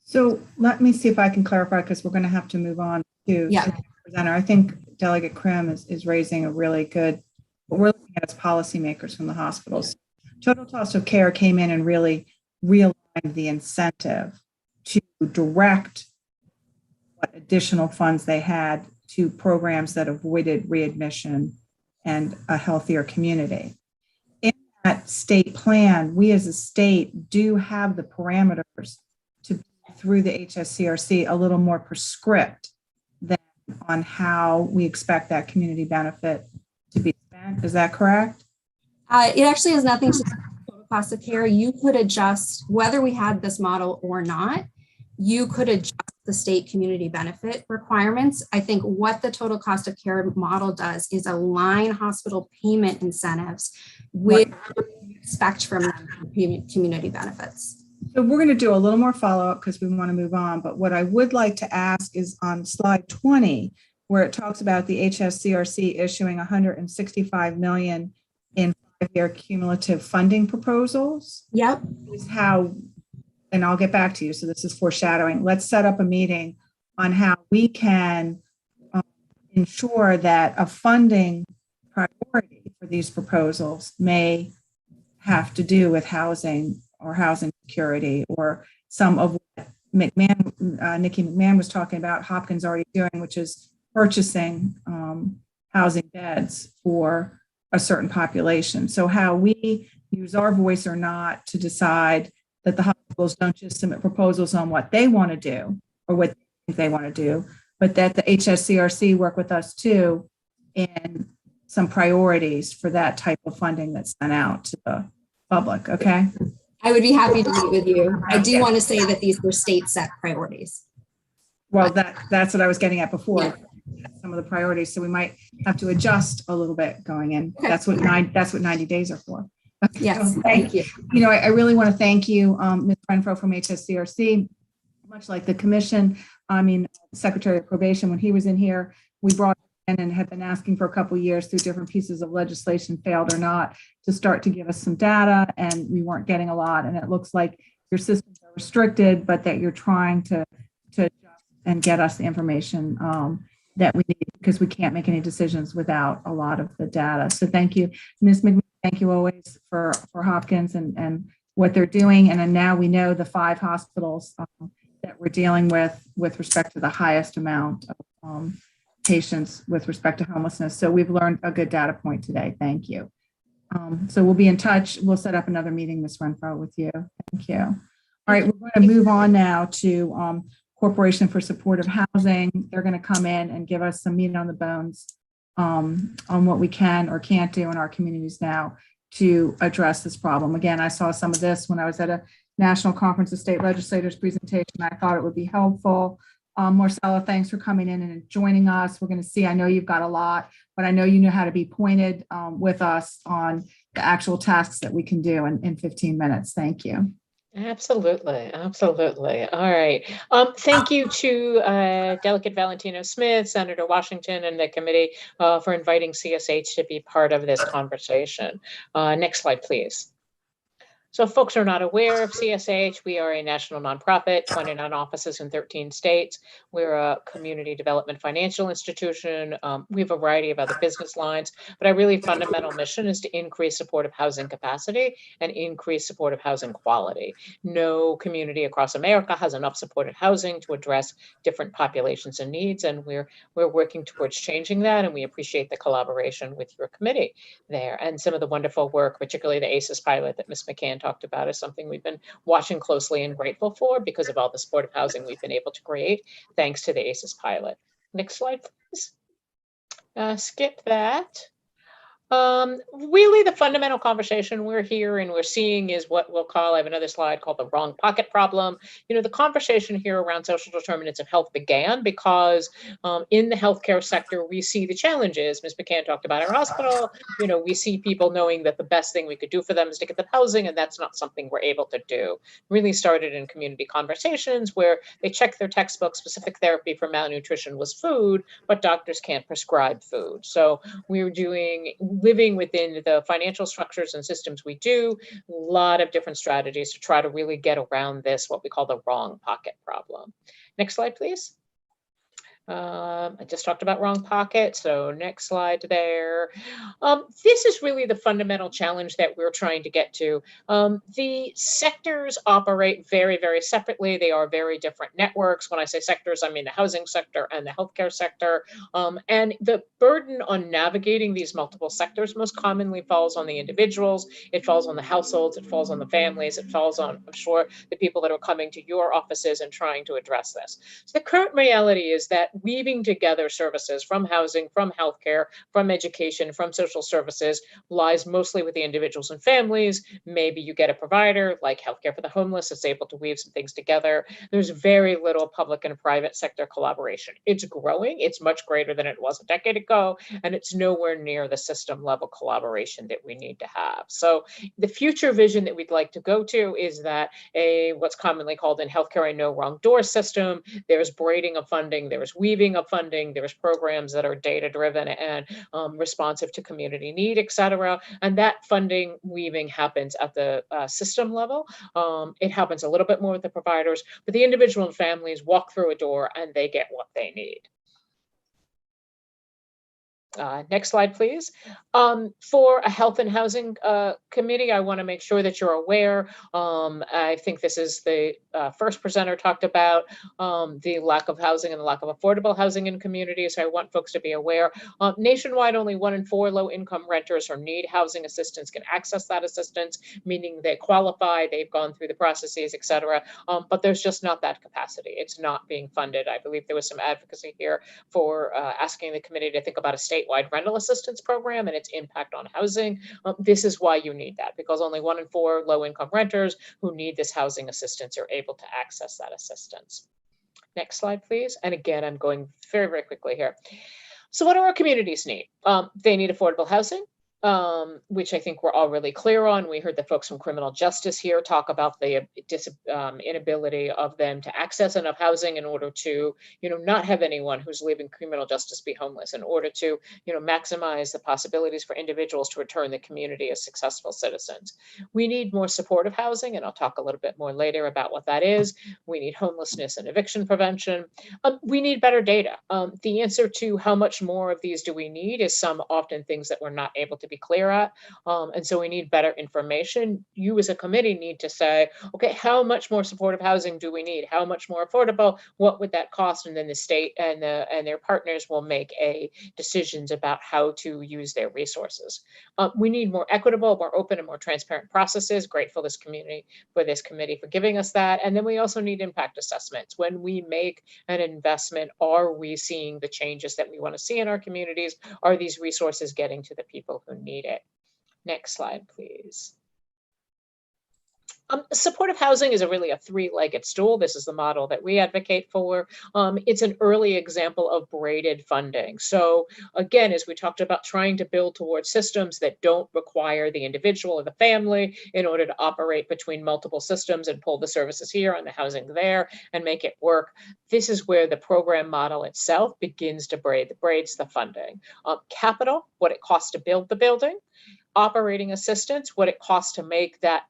So let me see if I can clarify, because we're going to have to move on to the presenter. I think Delegate Krim is raising a really good, what we're looking at as policymakers from the hospitals. Total cost of care came in and really realigned the incentive to direct what additional funds they had to programs that avoided readmission and a healthier community. In that state plan, we as a state do have the parameters to, through the HSCRC, a little more prescriptive than on how we expect that community benefit to be spent. Is that correct? It actually has nothing to do with total cost of care. You could adjust, whether we had this model or not, you could adjust the state community benefit requirements. I think what the total cost of care model does is align hospital payment incentives with what we expect from them community benefits. So we're going to do a little more follow-up because we want to move on. But what I would like to ask is on slide 20, where it talks about the HSCRC issuing $165 million in 5-year cumulative funding proposals. Yep. Is how, and I'll get back to you. So this is foreshadowing. Let's set up a meeting on how we can ensure that a funding priority for these proposals may have to do with housing or housing security, or some of what Nikki McMahon was talking about, Hopkins already doing, which is purchasing housing beds for a certain population. So how we use our voice or not to decide that the hospitals don't just submit proposals on what they want to do or what they want to do, but that the HSCRC work with us too in some priorities for that type of funding that's sent out to the public. Okay. I would be happy to meet with you. I do want to say that these were state set priorities. Well, that's what I was getting at before. Yeah. Some of the priorities. So we might have to adjust a little bit going in. Okay. That's what 90 days are for. Okay. Yes, so thank you. You know, I really want to thank you, Ms. Renfro from HSCRC, much like the commission. I mean, Secretary of Probation, when he was in here, we brought in and had been asking for a couple of years through different pieces of legislation, failed or not, to start to give us some data, and we weren't getting a lot. And it looks like your systems are restricted, but that you're trying to adjust and get us the information that we need, because we can't make any decisions without a lot of the data. So thank you, Ms. McMahon. Thank you always for Hopkins and what they're doing. And then now we know the 5 hospitals that we're dealing with respect to the highest amount of patients with respect to homelessness. So we've learned a good data point today. Thank you. So we'll be in touch. We'll set up another meeting, Ms. Renfro, with you. Thank you. All right, we're going to move on now to Corporation for Supportive Housing. They're going to come in and give us some meat on the bones on what we can or can't do in our communities now to address this problem. Again, I saw some of this when I was at a National Conference of State Legislators presentation. I thought it would be helpful. Marcella, thanks for coming in and joining us. We're going to see, I know you've got a lot, but I know you know how to be pointed with us on the actual tasks that we can do in 15 minutes. Thank you. Absolutely. Absolutely. All right. Thank you to Delegate Valentino Smith, Senator Washington, and the committee for inviting CSH to be part of this conversation. Next slide, please. So if folks are not aware of CSH, we are a national nonprofit, 29 offices in 13 states. We're a community development financial institution. We have a variety of other business lines, but our really fundamental mission is to increase supportive housing capacity and increase supportive housing quality. No community across America has enough supportive housing to address different populations and needs, and we're working towards changing that, and we appreciate the collaboration with your committee there and some of the wonderful work, particularly the ACES pilot that Ms. McCann talked talked about is something we've been watching closely and grateful for because of all the supportive housing we've been able to create thanks to the ACES pilot. Next slide, please. Skip that. Really the fundamental conversation we're here and we're seeing is what we'll call, I have another slide called the wrong pocket problem. You know, the conversation here around social determinants of health began because in the healthcare sector, we see the challenges. Ms. McCann talked about our hospital. You know, we see people knowing that the best thing we could do for them is to get them housing, and that's not something we're able to do. Really started in community conversations where they check their textbook, specific therapy for malnutrition was food, but doctors can't prescribe food. So we're living within the financial structures and systems we do, a lot of different strategies to try to really get around this, what we call the wrong pocket problem. Next slide, please. I just talked about wrong pocket, so next slide there. This is really the fundamental challenge that we're trying to get to. The sectors operate very, very separately. They are very different networks. When I say sectors, I mean the housing sector and the healthcare sector. And the burden on navigating these multiple sectors most commonly falls on the individuals. It falls on the households. It falls on the families. It falls on, I'm sure, the people that are coming to your offices and trying to address this. So the current reality is that weaving together services from housing, from healthcare, from education, from social services lies mostly with the individuals and families. Maybe you get a provider like Healthcare for the Homeless that's able to weave some things together. There's very little public and private sector collaboration. It's growing. It's much greater than it was a decade ago, and it's nowhere near the system level collaboration that we need to have. So the future vision that we'd like to go to is that what's commonly called in healthcare a no wrong door system. There's braiding of funding, there's weaving of funding, there's programs that are data driven and responsive to community need, et cetera. And that funding weaving happens at the system level. It happens a little bit more with the providers, but the individual and families walk through a door and they get what they need. Next slide, please. For a health and housing committee, I want to make sure that you're aware. I think this is the first presenter talked about the lack of housing and the lack of affordable housing in communities. So I want folks to be aware. Nationwide, only 1 in 4 low-income renters who need housing assistance can access that assistance, meaning they qualify, they've gone through the processes, et cetera. But there's just not that capacity. It's not being funded. I believe there was some advocacy here for asking the committee to think about a statewide rental assistance program and its impact on housing. This is why you need that, because only 1 in 4 low-income renters who need this housing assistance are able to access that assistance. Next slide, please. And again, I'm going very, very quickly here. So what do our communities need? They need affordable housing, which I think we're all really clear on. We heard the folks from criminal justice here talk about the inability of them to access enough housing in order to, not have anyone who's leaving criminal justice be homeless, in order to, maximize the possibilities for individuals to return the community as successful citizens. We need more supportive housing, and I'll talk a little bit more later about what that is. We need homelessness and eviction prevention. We need better data. The answer to how much more of these do we need is often things that we're not able to be clear at. And so we need better information. You as a committee need to say, okay, how much more supportive housing do we need? How much more affordable? What would that cost? And then the state and their partners will make decisions about how to use their resources. We need more equitable, more open, and more transparent processes. Grateful this committee for giving us that. And then we also need impact assessments. When we make an investment, are we seeing the changes that we want to see in our communities? Are these resources getting to the people who need it? Next slide, please. Supportive housing is really a three-legged stool. This is the model that we advocate for. It's an early example of braided funding. So again, as we talked about, trying to build towards systems that don't require the individual or the family in order to operate between multiple systems and pull the services here and the housing there and make it work. This is where the program model itself begins to braids the funding. Capital, what it costs to build the building. Operating assistance, what it costs to make that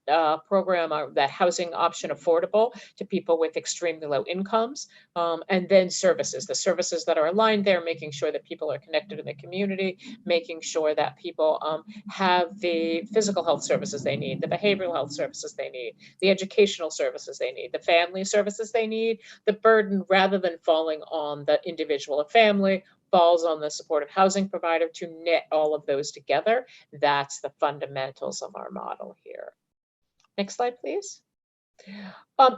program or that housing option affordable to people with extremely low incomes, and then services, the services that are aligned there, making sure that people are connected in the community, making sure that people have the physical health services they need, the behavioral health services they need, the educational services they need, the family services they need. The burden, rather than falling on the individual or family, falls on the supportive housing provider to knit all of those together. That's the fundamentals of our model here. Next slide, please.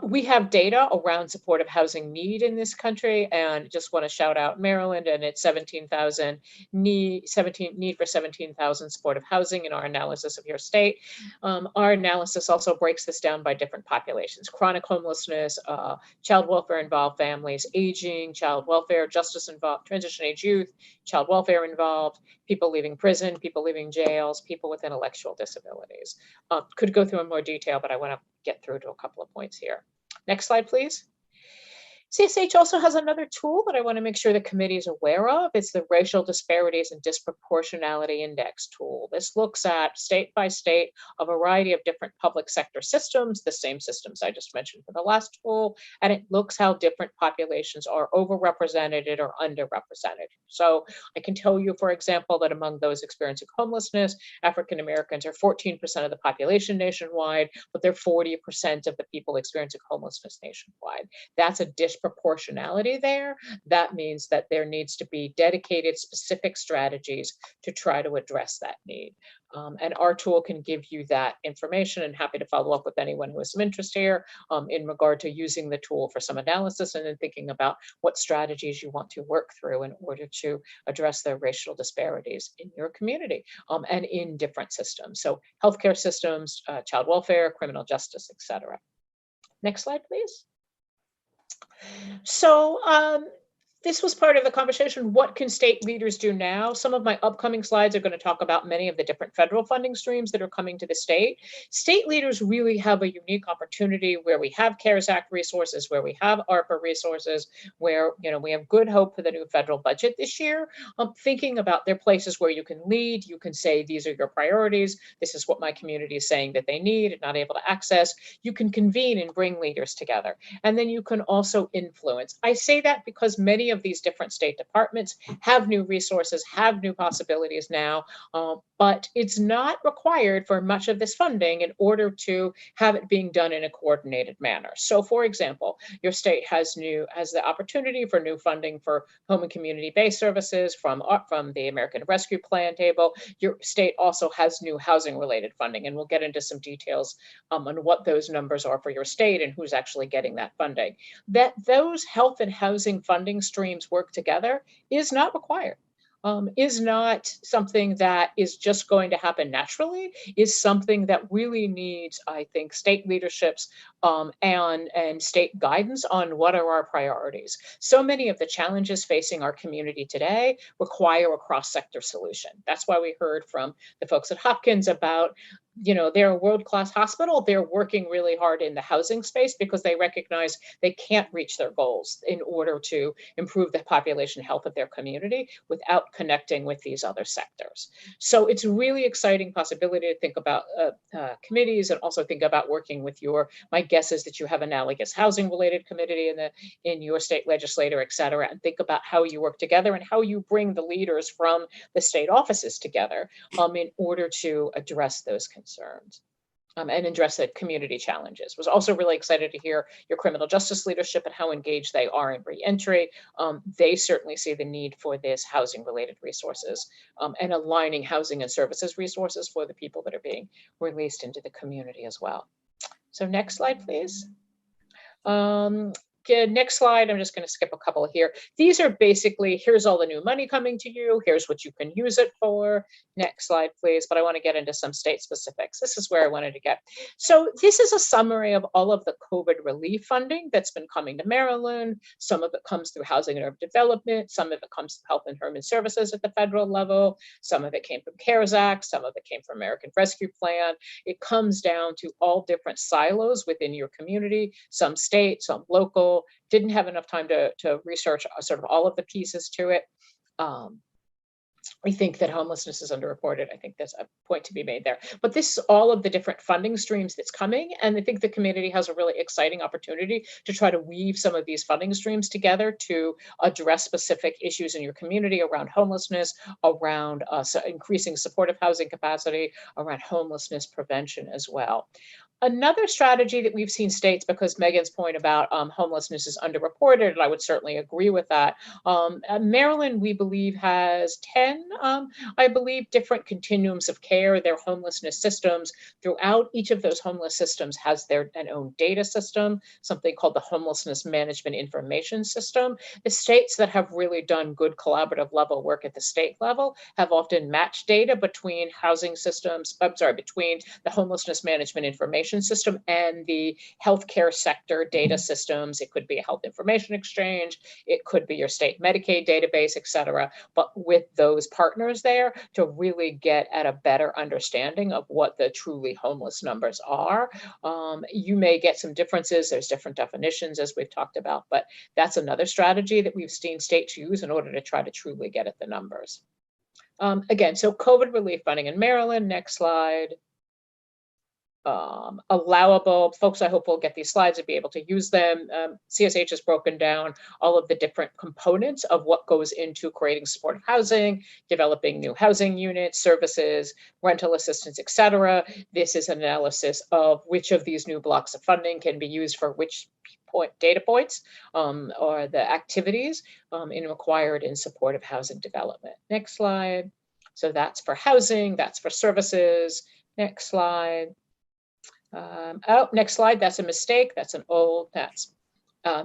We have data around supportive housing need in this country, and just want to shout out Maryland and its 17,000 need for 17,000 supportive housing in our analysis of your state. Our analysis also breaks this down by different populations: chronic homelessness, child welfare involved families, aging, child welfare, justice involved, transition age youth, child welfare involved, people leaving prison, people leaving jails, people with intellectual disabilities. Could go through in more detail, but I want to get through to a couple of points here. Next slide, please. CSH also has another tool that I want to make sure the committee is aware of. It's the Racial Disparities and Disproportionality Index tool. This looks at state by state a variety of different public sector systems, the same systems I just mentioned for the last tool, and it looks how different populations are overrepresented or underrepresented. So I can tell you, for example, that among those experiencing homelessness, African Americans are 14% of the population nationwide, but they're 40% of the people experiencing homelessness nationwide. That's a disproportionality there. That means that there needs to be dedicated, specific strategies to try to address that need. And our tool can give you that information, and happy to follow up with anyone who has some interest here in regard to using the tool for some analysis and then thinking about what strategies you want to work through in order to address the racial disparities in your community and in different systems. So healthcare systems, child welfare, criminal justice, etc. Next slide, please. So this was part of the conversation. What can state leaders do now? Some of my upcoming slides are going to talk about many of the different federal funding streams that are coming to the state. State leaders really have a unique opportunity where we have CARES Act resources, where we have ARPA resources, where we have good hope for the new federal budget this year. Thinking about their places where you can lead, you can say, these are your priorities. This is what my community is saying that they need and not able to access. You can convene and bring leaders together. And then you can also influence. I say that because many of these different state departments have new resources, have new possibilities now, but it's not required for much of this funding in order to have it being done in a coordinated manner. So for example, your state has the opportunity for new funding for home and community-based services from the American Rescue Plan table. Your state also has new housing-related funding, and we'll get into some details on what those numbers are for your state and who's actually getting that funding. That those health and housing funding streams work together is not required. Is not something that is just going to happen naturally, is something that really needs, I think, state leaderships and state guidance on what are our priorities. So many of the challenges facing our community today require a cross-sector solution. That's why we heard from the folks at Hopkins about, they're a world-class hospital. They're working really hard in the housing space because they recognize they can't reach their goals in order to improve the population health of their community without connecting with these other sectors. So it's a really exciting possibility to think about committees and also think about working with my guess is that you have analogous housing related committee in your state legislature, et cetera, and think about how you work together and how you bring the leaders from the state offices together in order to address those concerns. And address the community challenges. Was also really excited to hear your criminal justice leadership and how engaged they are in reentry. They certainly see the need for this housing related resources and aligning housing and services resources for the people that are being released into the community as well. So next slide, please. Next slide, I'm just going to skip a couple here. These are basically, here's all the new money coming to you. Here's what you can use it for. Next slide, please. But I want to get into some state specifics. This is where I wanted to get. So this is a summary of all of the COVID relief funding that's been coming to Maryland. Some of it comes through housing and urban development. Some of it comes from health and human services at the federal level. Some of it came from CARES Act. Some of it came from American Rescue Plan. It comes down to all different silos within your community, some state, some local. Didn't have enough time to research sort of all of the pieces to it. We think that homelessness is underreported. I think there's a point to be made there. But this is all of the different funding streams that's coming. And I think the community has a really exciting opportunity to try to weave some of these funding streams together to address specific issues in your community around homelessness, around increasing supportive housing capacity, around homelessness prevention as well. Another strategy that we've seen states, because Megan's point about homelessness is underreported, and I would certainly agree with that. Maryland, we believe, has 10, I believe, different continuums of care, their homelessness systems. Throughout each of those homeless systems has their own data system, something called the Homelessness Management Information System. The states that have really done good collaborative level work at the state level have often matched data between housing systems, between the homelessness management information system and the healthcare sector data systems. It could be a health information exchange, it could be your state Medicaid database, et cetera, but with those partners there to really get at a better understanding of what the truly homeless numbers are. You may get some differences, there's different definitions as we've talked about, but that's another strategy that we've seen states use in order to try to truly get at the numbers. Again, so COVID relief funding in Maryland, next slide. Allowable folks, I hope will get these slides and be able to use them. CSH has broken down all of the different components of what goes into creating supportive housing, developing new housing units, services, rental assistance, etc. This is an analysis of which of these new blocks of funding can be used for which data points or the activities required in supportive housing development. Next slide. So that's for housing, that's for services. Next slide. Oh, next slide. That's a mistake. That's an old, that's,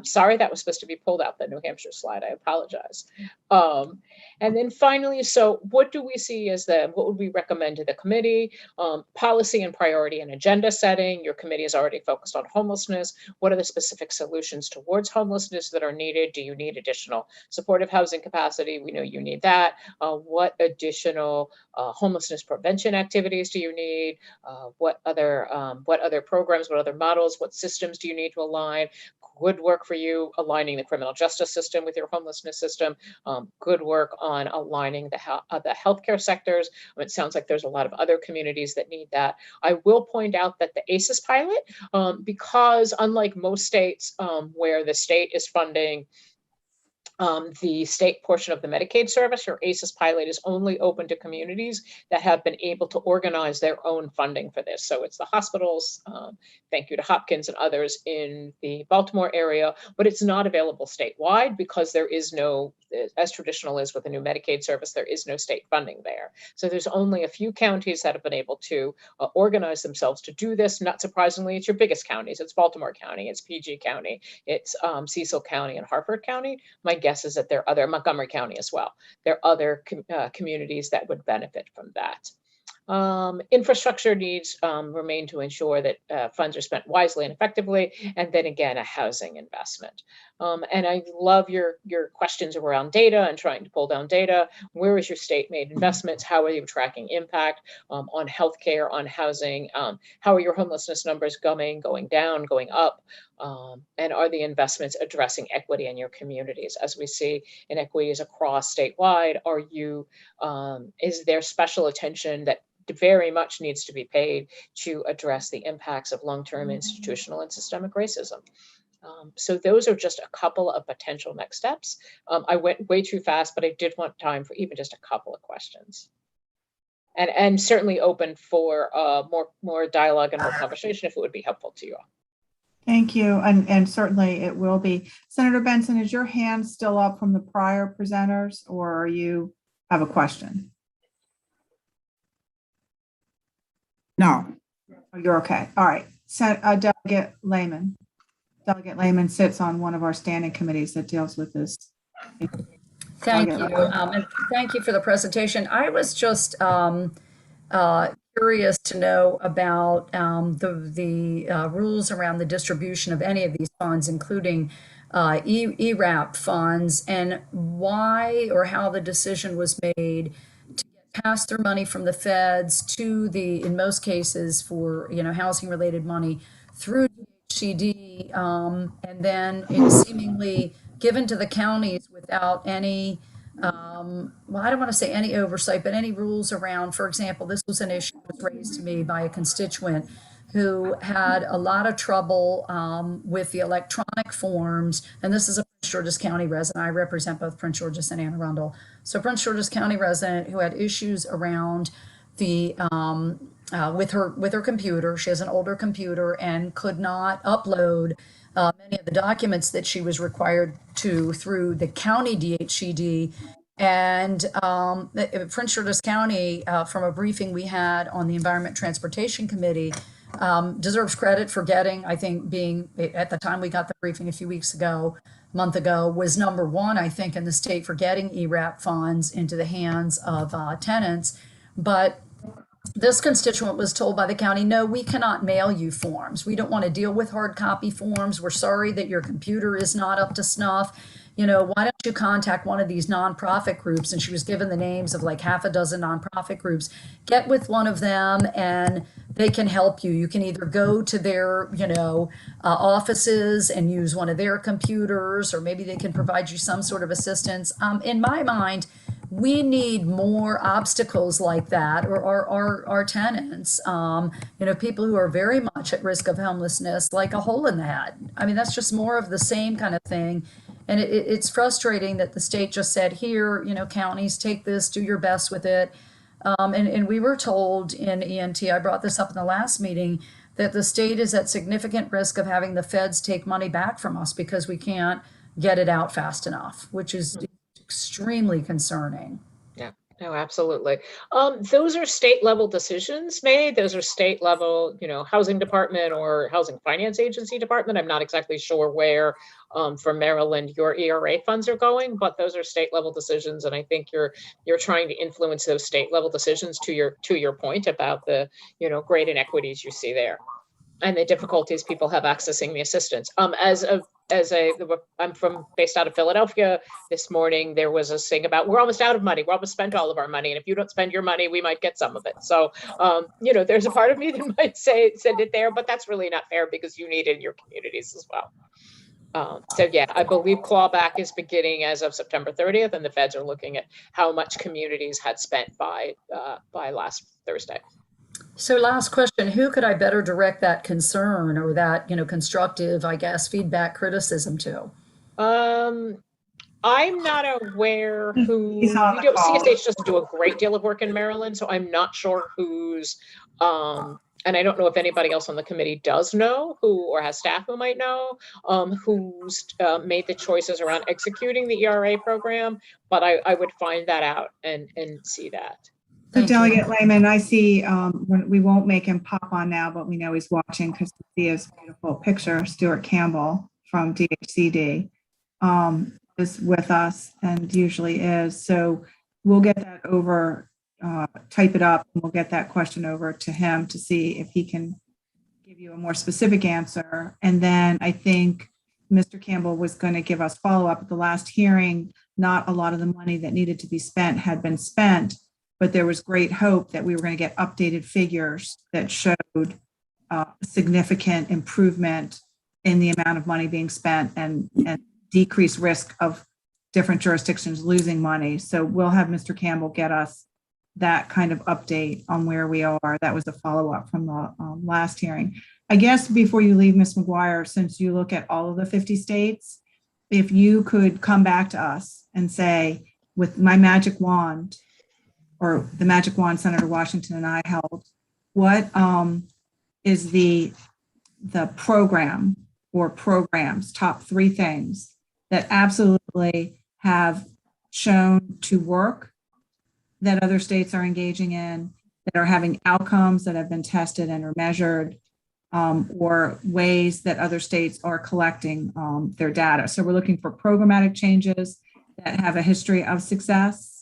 sorry, that was supposed to be pulled out, the New Hampshire slide. I apologize. And then finally, so what do we see as what would we recommend to the committee? Policy and priority and agenda setting. Your committee is already focused on homelessness. What are the specific solutions towards homelessness that are needed? Do you need additional supportive housing capacity? We know you need that. What additional homelessness prevention activities do you need? What other programs, what other models, what systems do you need to align? Good work for you aligning the criminal justice system with your homelessness system. Good work on aligning the healthcare sectors. It sounds like there's a lot of other communities that need that. I will point out that the ACES pilot, because unlike most states where the state is funding the state portion of the Medicaid service, your ACES pilot is only open to communities that have been able to organize their own funding for this. So it's the hospitals, thank you to Hopkins and others in the Baltimore area, but it's not available statewide because there is no, as traditional is with the new Medicaid service, there is no state funding there. So there's only a few counties that have been able to organize themselves to do this. Not surprisingly, it's your biggest counties. It's Baltimore County, it's PG County, it's Cecil County and Harford County. My guess is that there are other, Montgomery County as well. There are other communities that would benefit from that. Infrastructure needs remain to ensure that funds are spent wisely and effectively, and then again, a housing investment. And I love your questions around data and trying to pull down data. Where is your state made investments? How are you tracking impact on healthcare, on housing? How are your homelessness numbers going down, going up? And are the investments addressing equity in your communities? As we see inequities across statewide, are you, is there special attention that very much needs to be paid to address the impacts of long-term institutional and systemic racism? So those are just a couple of potential next steps. I went way too fast, but I did want time for even just a couple of questions. And certainly open for more dialogue and more conversation if it would be helpful to you all. Thank you, and certainly it will be. Senator Benson, is your hand still up from the prior presenters, or are you have a question? No. Oh, you're okay. All right. So, Delegate Lehman. Delegate Lehman sits on one of our standing committees that deals with this. Thank you, and thank you for the presentation. I was just curious to know about the rules around the distribution of any of these funds, including ERAP funds, and why or how the decision was made to get pass-through money from the feds to the, in most cases, for housing related money through HCD, and then it's seemingly given to the counties without any well, I don't want to say any oversight, but any rules around. For example, this was an issue that was raised to me by a constituent who had a lot of trouble with the electronic forms. And this is a Prince George's County resident. I represent both Prince George's and Anne Arundel. So Prince George's County resident who had issues around the with her computer. She has an older computer and could not upload many of the documents that she was required to through the county DHCD. And Prince George's County, from a briefing we had on the Environment Transportation Committee, deserves credit for getting, I think, being at the time we got the briefing a month ago, was number one, I think, in the state for getting ERAP funds into the hands of tenants. But this constituent was told by the county, no, we cannot mail you forms. We don't want to deal with hard copy forms. We're sorry that your computer is not up to snuff. You know, why don't you contact one of these nonprofit groups? And she was given the names of like half a dozen nonprofit groups. Get with one of them and they can help you. You can either go to their, offices and use one of their computers, or maybe they can provide you some sort of assistance. In my mind, we need more obstacles like that, or our tenants, people who are very much at risk of homelessness, like a hole in the head. I mean, that's just more of the same kind of thing. And it's frustrating that the state just said, here, counties, take this, do your best with it. And we were told in ENT, I brought this up in the last meeting, that the state is at significant risk of having the feds take money back from us because we can't get it out fast enough, which is extremely concerning. Yeah, no, absolutely. Those are state level decisions made. Those are state level, housing department or housing finance agency department. I'm not exactly sure where for Maryland your ERA funds are going, but those are state level decisions. And I think you're trying to influence those state level decisions to your point about the, great inequities you see there and the difficulties people have accessing the assistance. I'm based out of Philadelphia. This morning, there was a thing about, we're almost out of money. We're almost spent all of our money. And if you don't spend your money, we might get some of it. So, there's a part of me that might say, send it there, but that's really not fair because you need it in your communities as well. So yeah, I believe clawback is beginning as of September 30th, and the feds are looking at how much communities had spent by last Thursday. So last question, who could I better direct that concern or that, constructive, I guess, feedback, criticism to? I'm not aware who, CSH doesn't do a great deal of work in Maryland, so I'm not sure who's, and I don't know if anybody else on the committee does know who, or has staff who might know, who's made the choices around executing the ERA program, but I would find that out and see that. So Delegate Lehman, I see, we won't make him pop on now, but we know he's watching because we see his beautiful picture. Stuart Campbell from DHCD is with us and usually is. So we'll get that over, type it up, and we'll get that question over to him to see if he can give you a more specific answer. And then I think Mr. Campbell was going to give us follow-up at the last hearing. Not a lot of the money that needed to be spent had been spent, but there was great hope that we were going to get updated figures that showed significant improvement in the amount of money being spent and decreased risk of different jurisdictions losing money. So we'll have Mr. Campbell get us that kind of update on where we are. That was a follow-up from the last hearing. I guess before you leave, Ms. McGuire, since you look at all of the 50 states, if you could come back to us and say, with my magic wand, or the magic wand Senator Washington and I held, what is the program or programs, top 3 things that absolutely have shown to work, that other states are engaging in, that are having outcomes that have been tested and are measured, or ways that other states are collecting their data. So we're looking for programmatic changes that have a history of success.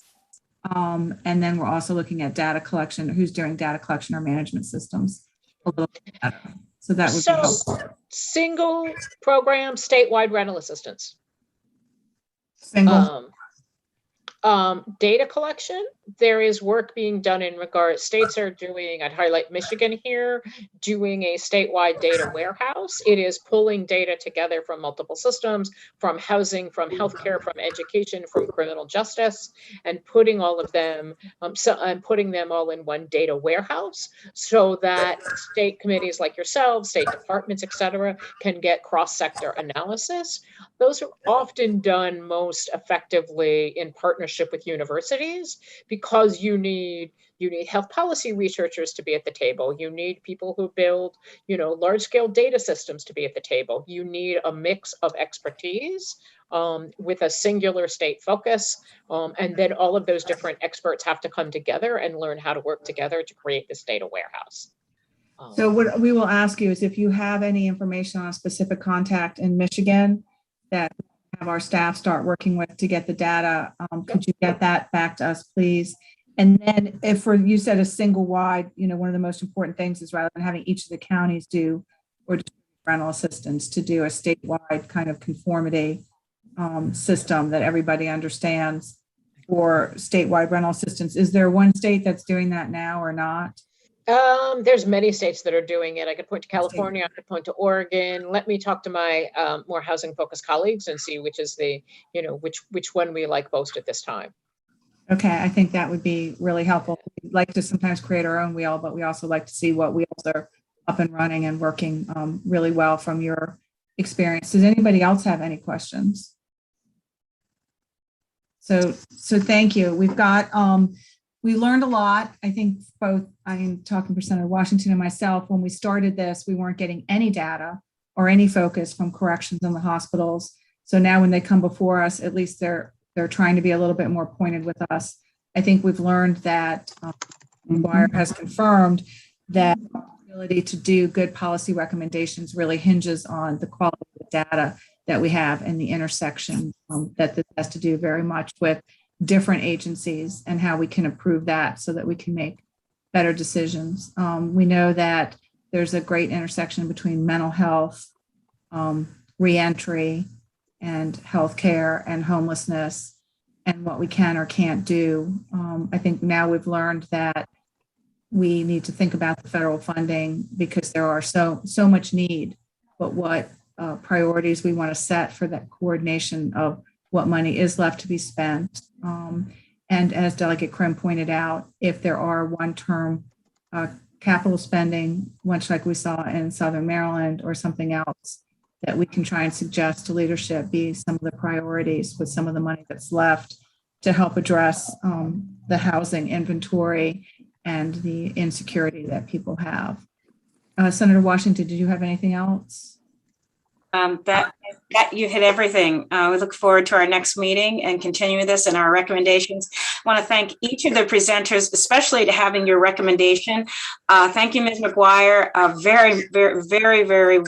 And then we're also looking at data collection, who's doing data collection or management systems a little bit better. So that would be helpful. Single program statewide rental assistance. Single. Data collection, there is work being done in regard, states are doing, I'd highlight Michigan here, doing a statewide data warehouse. It is pulling data together from multiple systems, from housing, from healthcare, from education, from criminal justice, and putting all of them, putting them all in one data warehouse so that state committees like yourselves, state departments, et cetera, can get cross-sector analysis. Those are often done most effectively in partnership partnership with universities, because you need health policy researchers to be at the table. You need people who build, large scale data systems to be at the table. You need a mix of expertise with a singular state focus. And then all of those different experts have to come together and learn how to work together to create this data warehouse. So what we will ask you is if you have any information on a specific contact in Michigan that have our staff start working with to get the data, could you get that back to us, please? And then if you said a single wide, one of the most important things is rather than having each of the counties do or rental assistance, to do a statewide kind of conformity system that everybody understands for statewide rental assistance. Is there one state that's doing that now or not? There's many states that are doing it. I could point to California, I could point to Oregon. Let me talk to my more housing focused colleagues and see which is the, which one we like most at this time. Okay, I think that would be really helpful. We'd like to sometimes create our own wheel, but we also like to see what wheels are up and running and working really well from your experience. Does anybody else have any questions? So thank you. We've got, we learned a lot. I think I'm talking for Senator Washington and myself, when we started this, we weren't getting any data or any focus from corrections in the hospitals. So now when they come before us, at least they're trying to be a little bit more pointed with us. I think we've learned that McGuire has confirmed that the ability to do good policy recommendations really hinges on the quality of the data that we have and the intersection that this has to do very much with different agencies and how we can improve that so that we can make better decisions. We know that there's a great intersection between mental health, reentry, and healthcare and homelessness, and what we can or can't do. I think now we've learned that we need to think about the federal funding because there are so much need, but what priorities we want to set for that coordination of what money is left to be spent. And as Delegate Krim pointed out, if there are one-term capital spending, much like we saw in Southern Maryland or something else, that we can try and suggest to leadership be some of the priorities with some of the money that's left to help address the housing inventory and the insecurity that people have. Senator Washington, did you have anything else? That you hit everything. We look forward to our next meeting and continue this and our recommendations. I want to thank each of the presenters, especially to having your recommendation. Thank you, Ms. McGuire. A very, very, very, very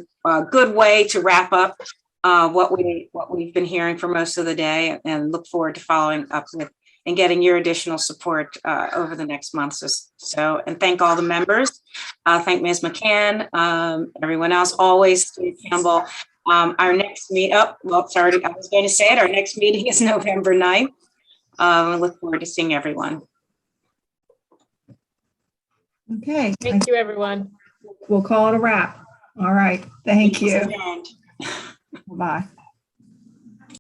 good way to wrap up what we've been hearing for most of the day, and look forward to following up with and getting your additional support over the next months or so. And thank all the members. Thank Ms. McCann, everyone else, always Steve Campbell. Our next I was going to say it. Our next meeting is November 9th. I look forward to seeing everyone. Okay. Thank you, everyone. We'll call it a wrap. All right. Thank you. Bye.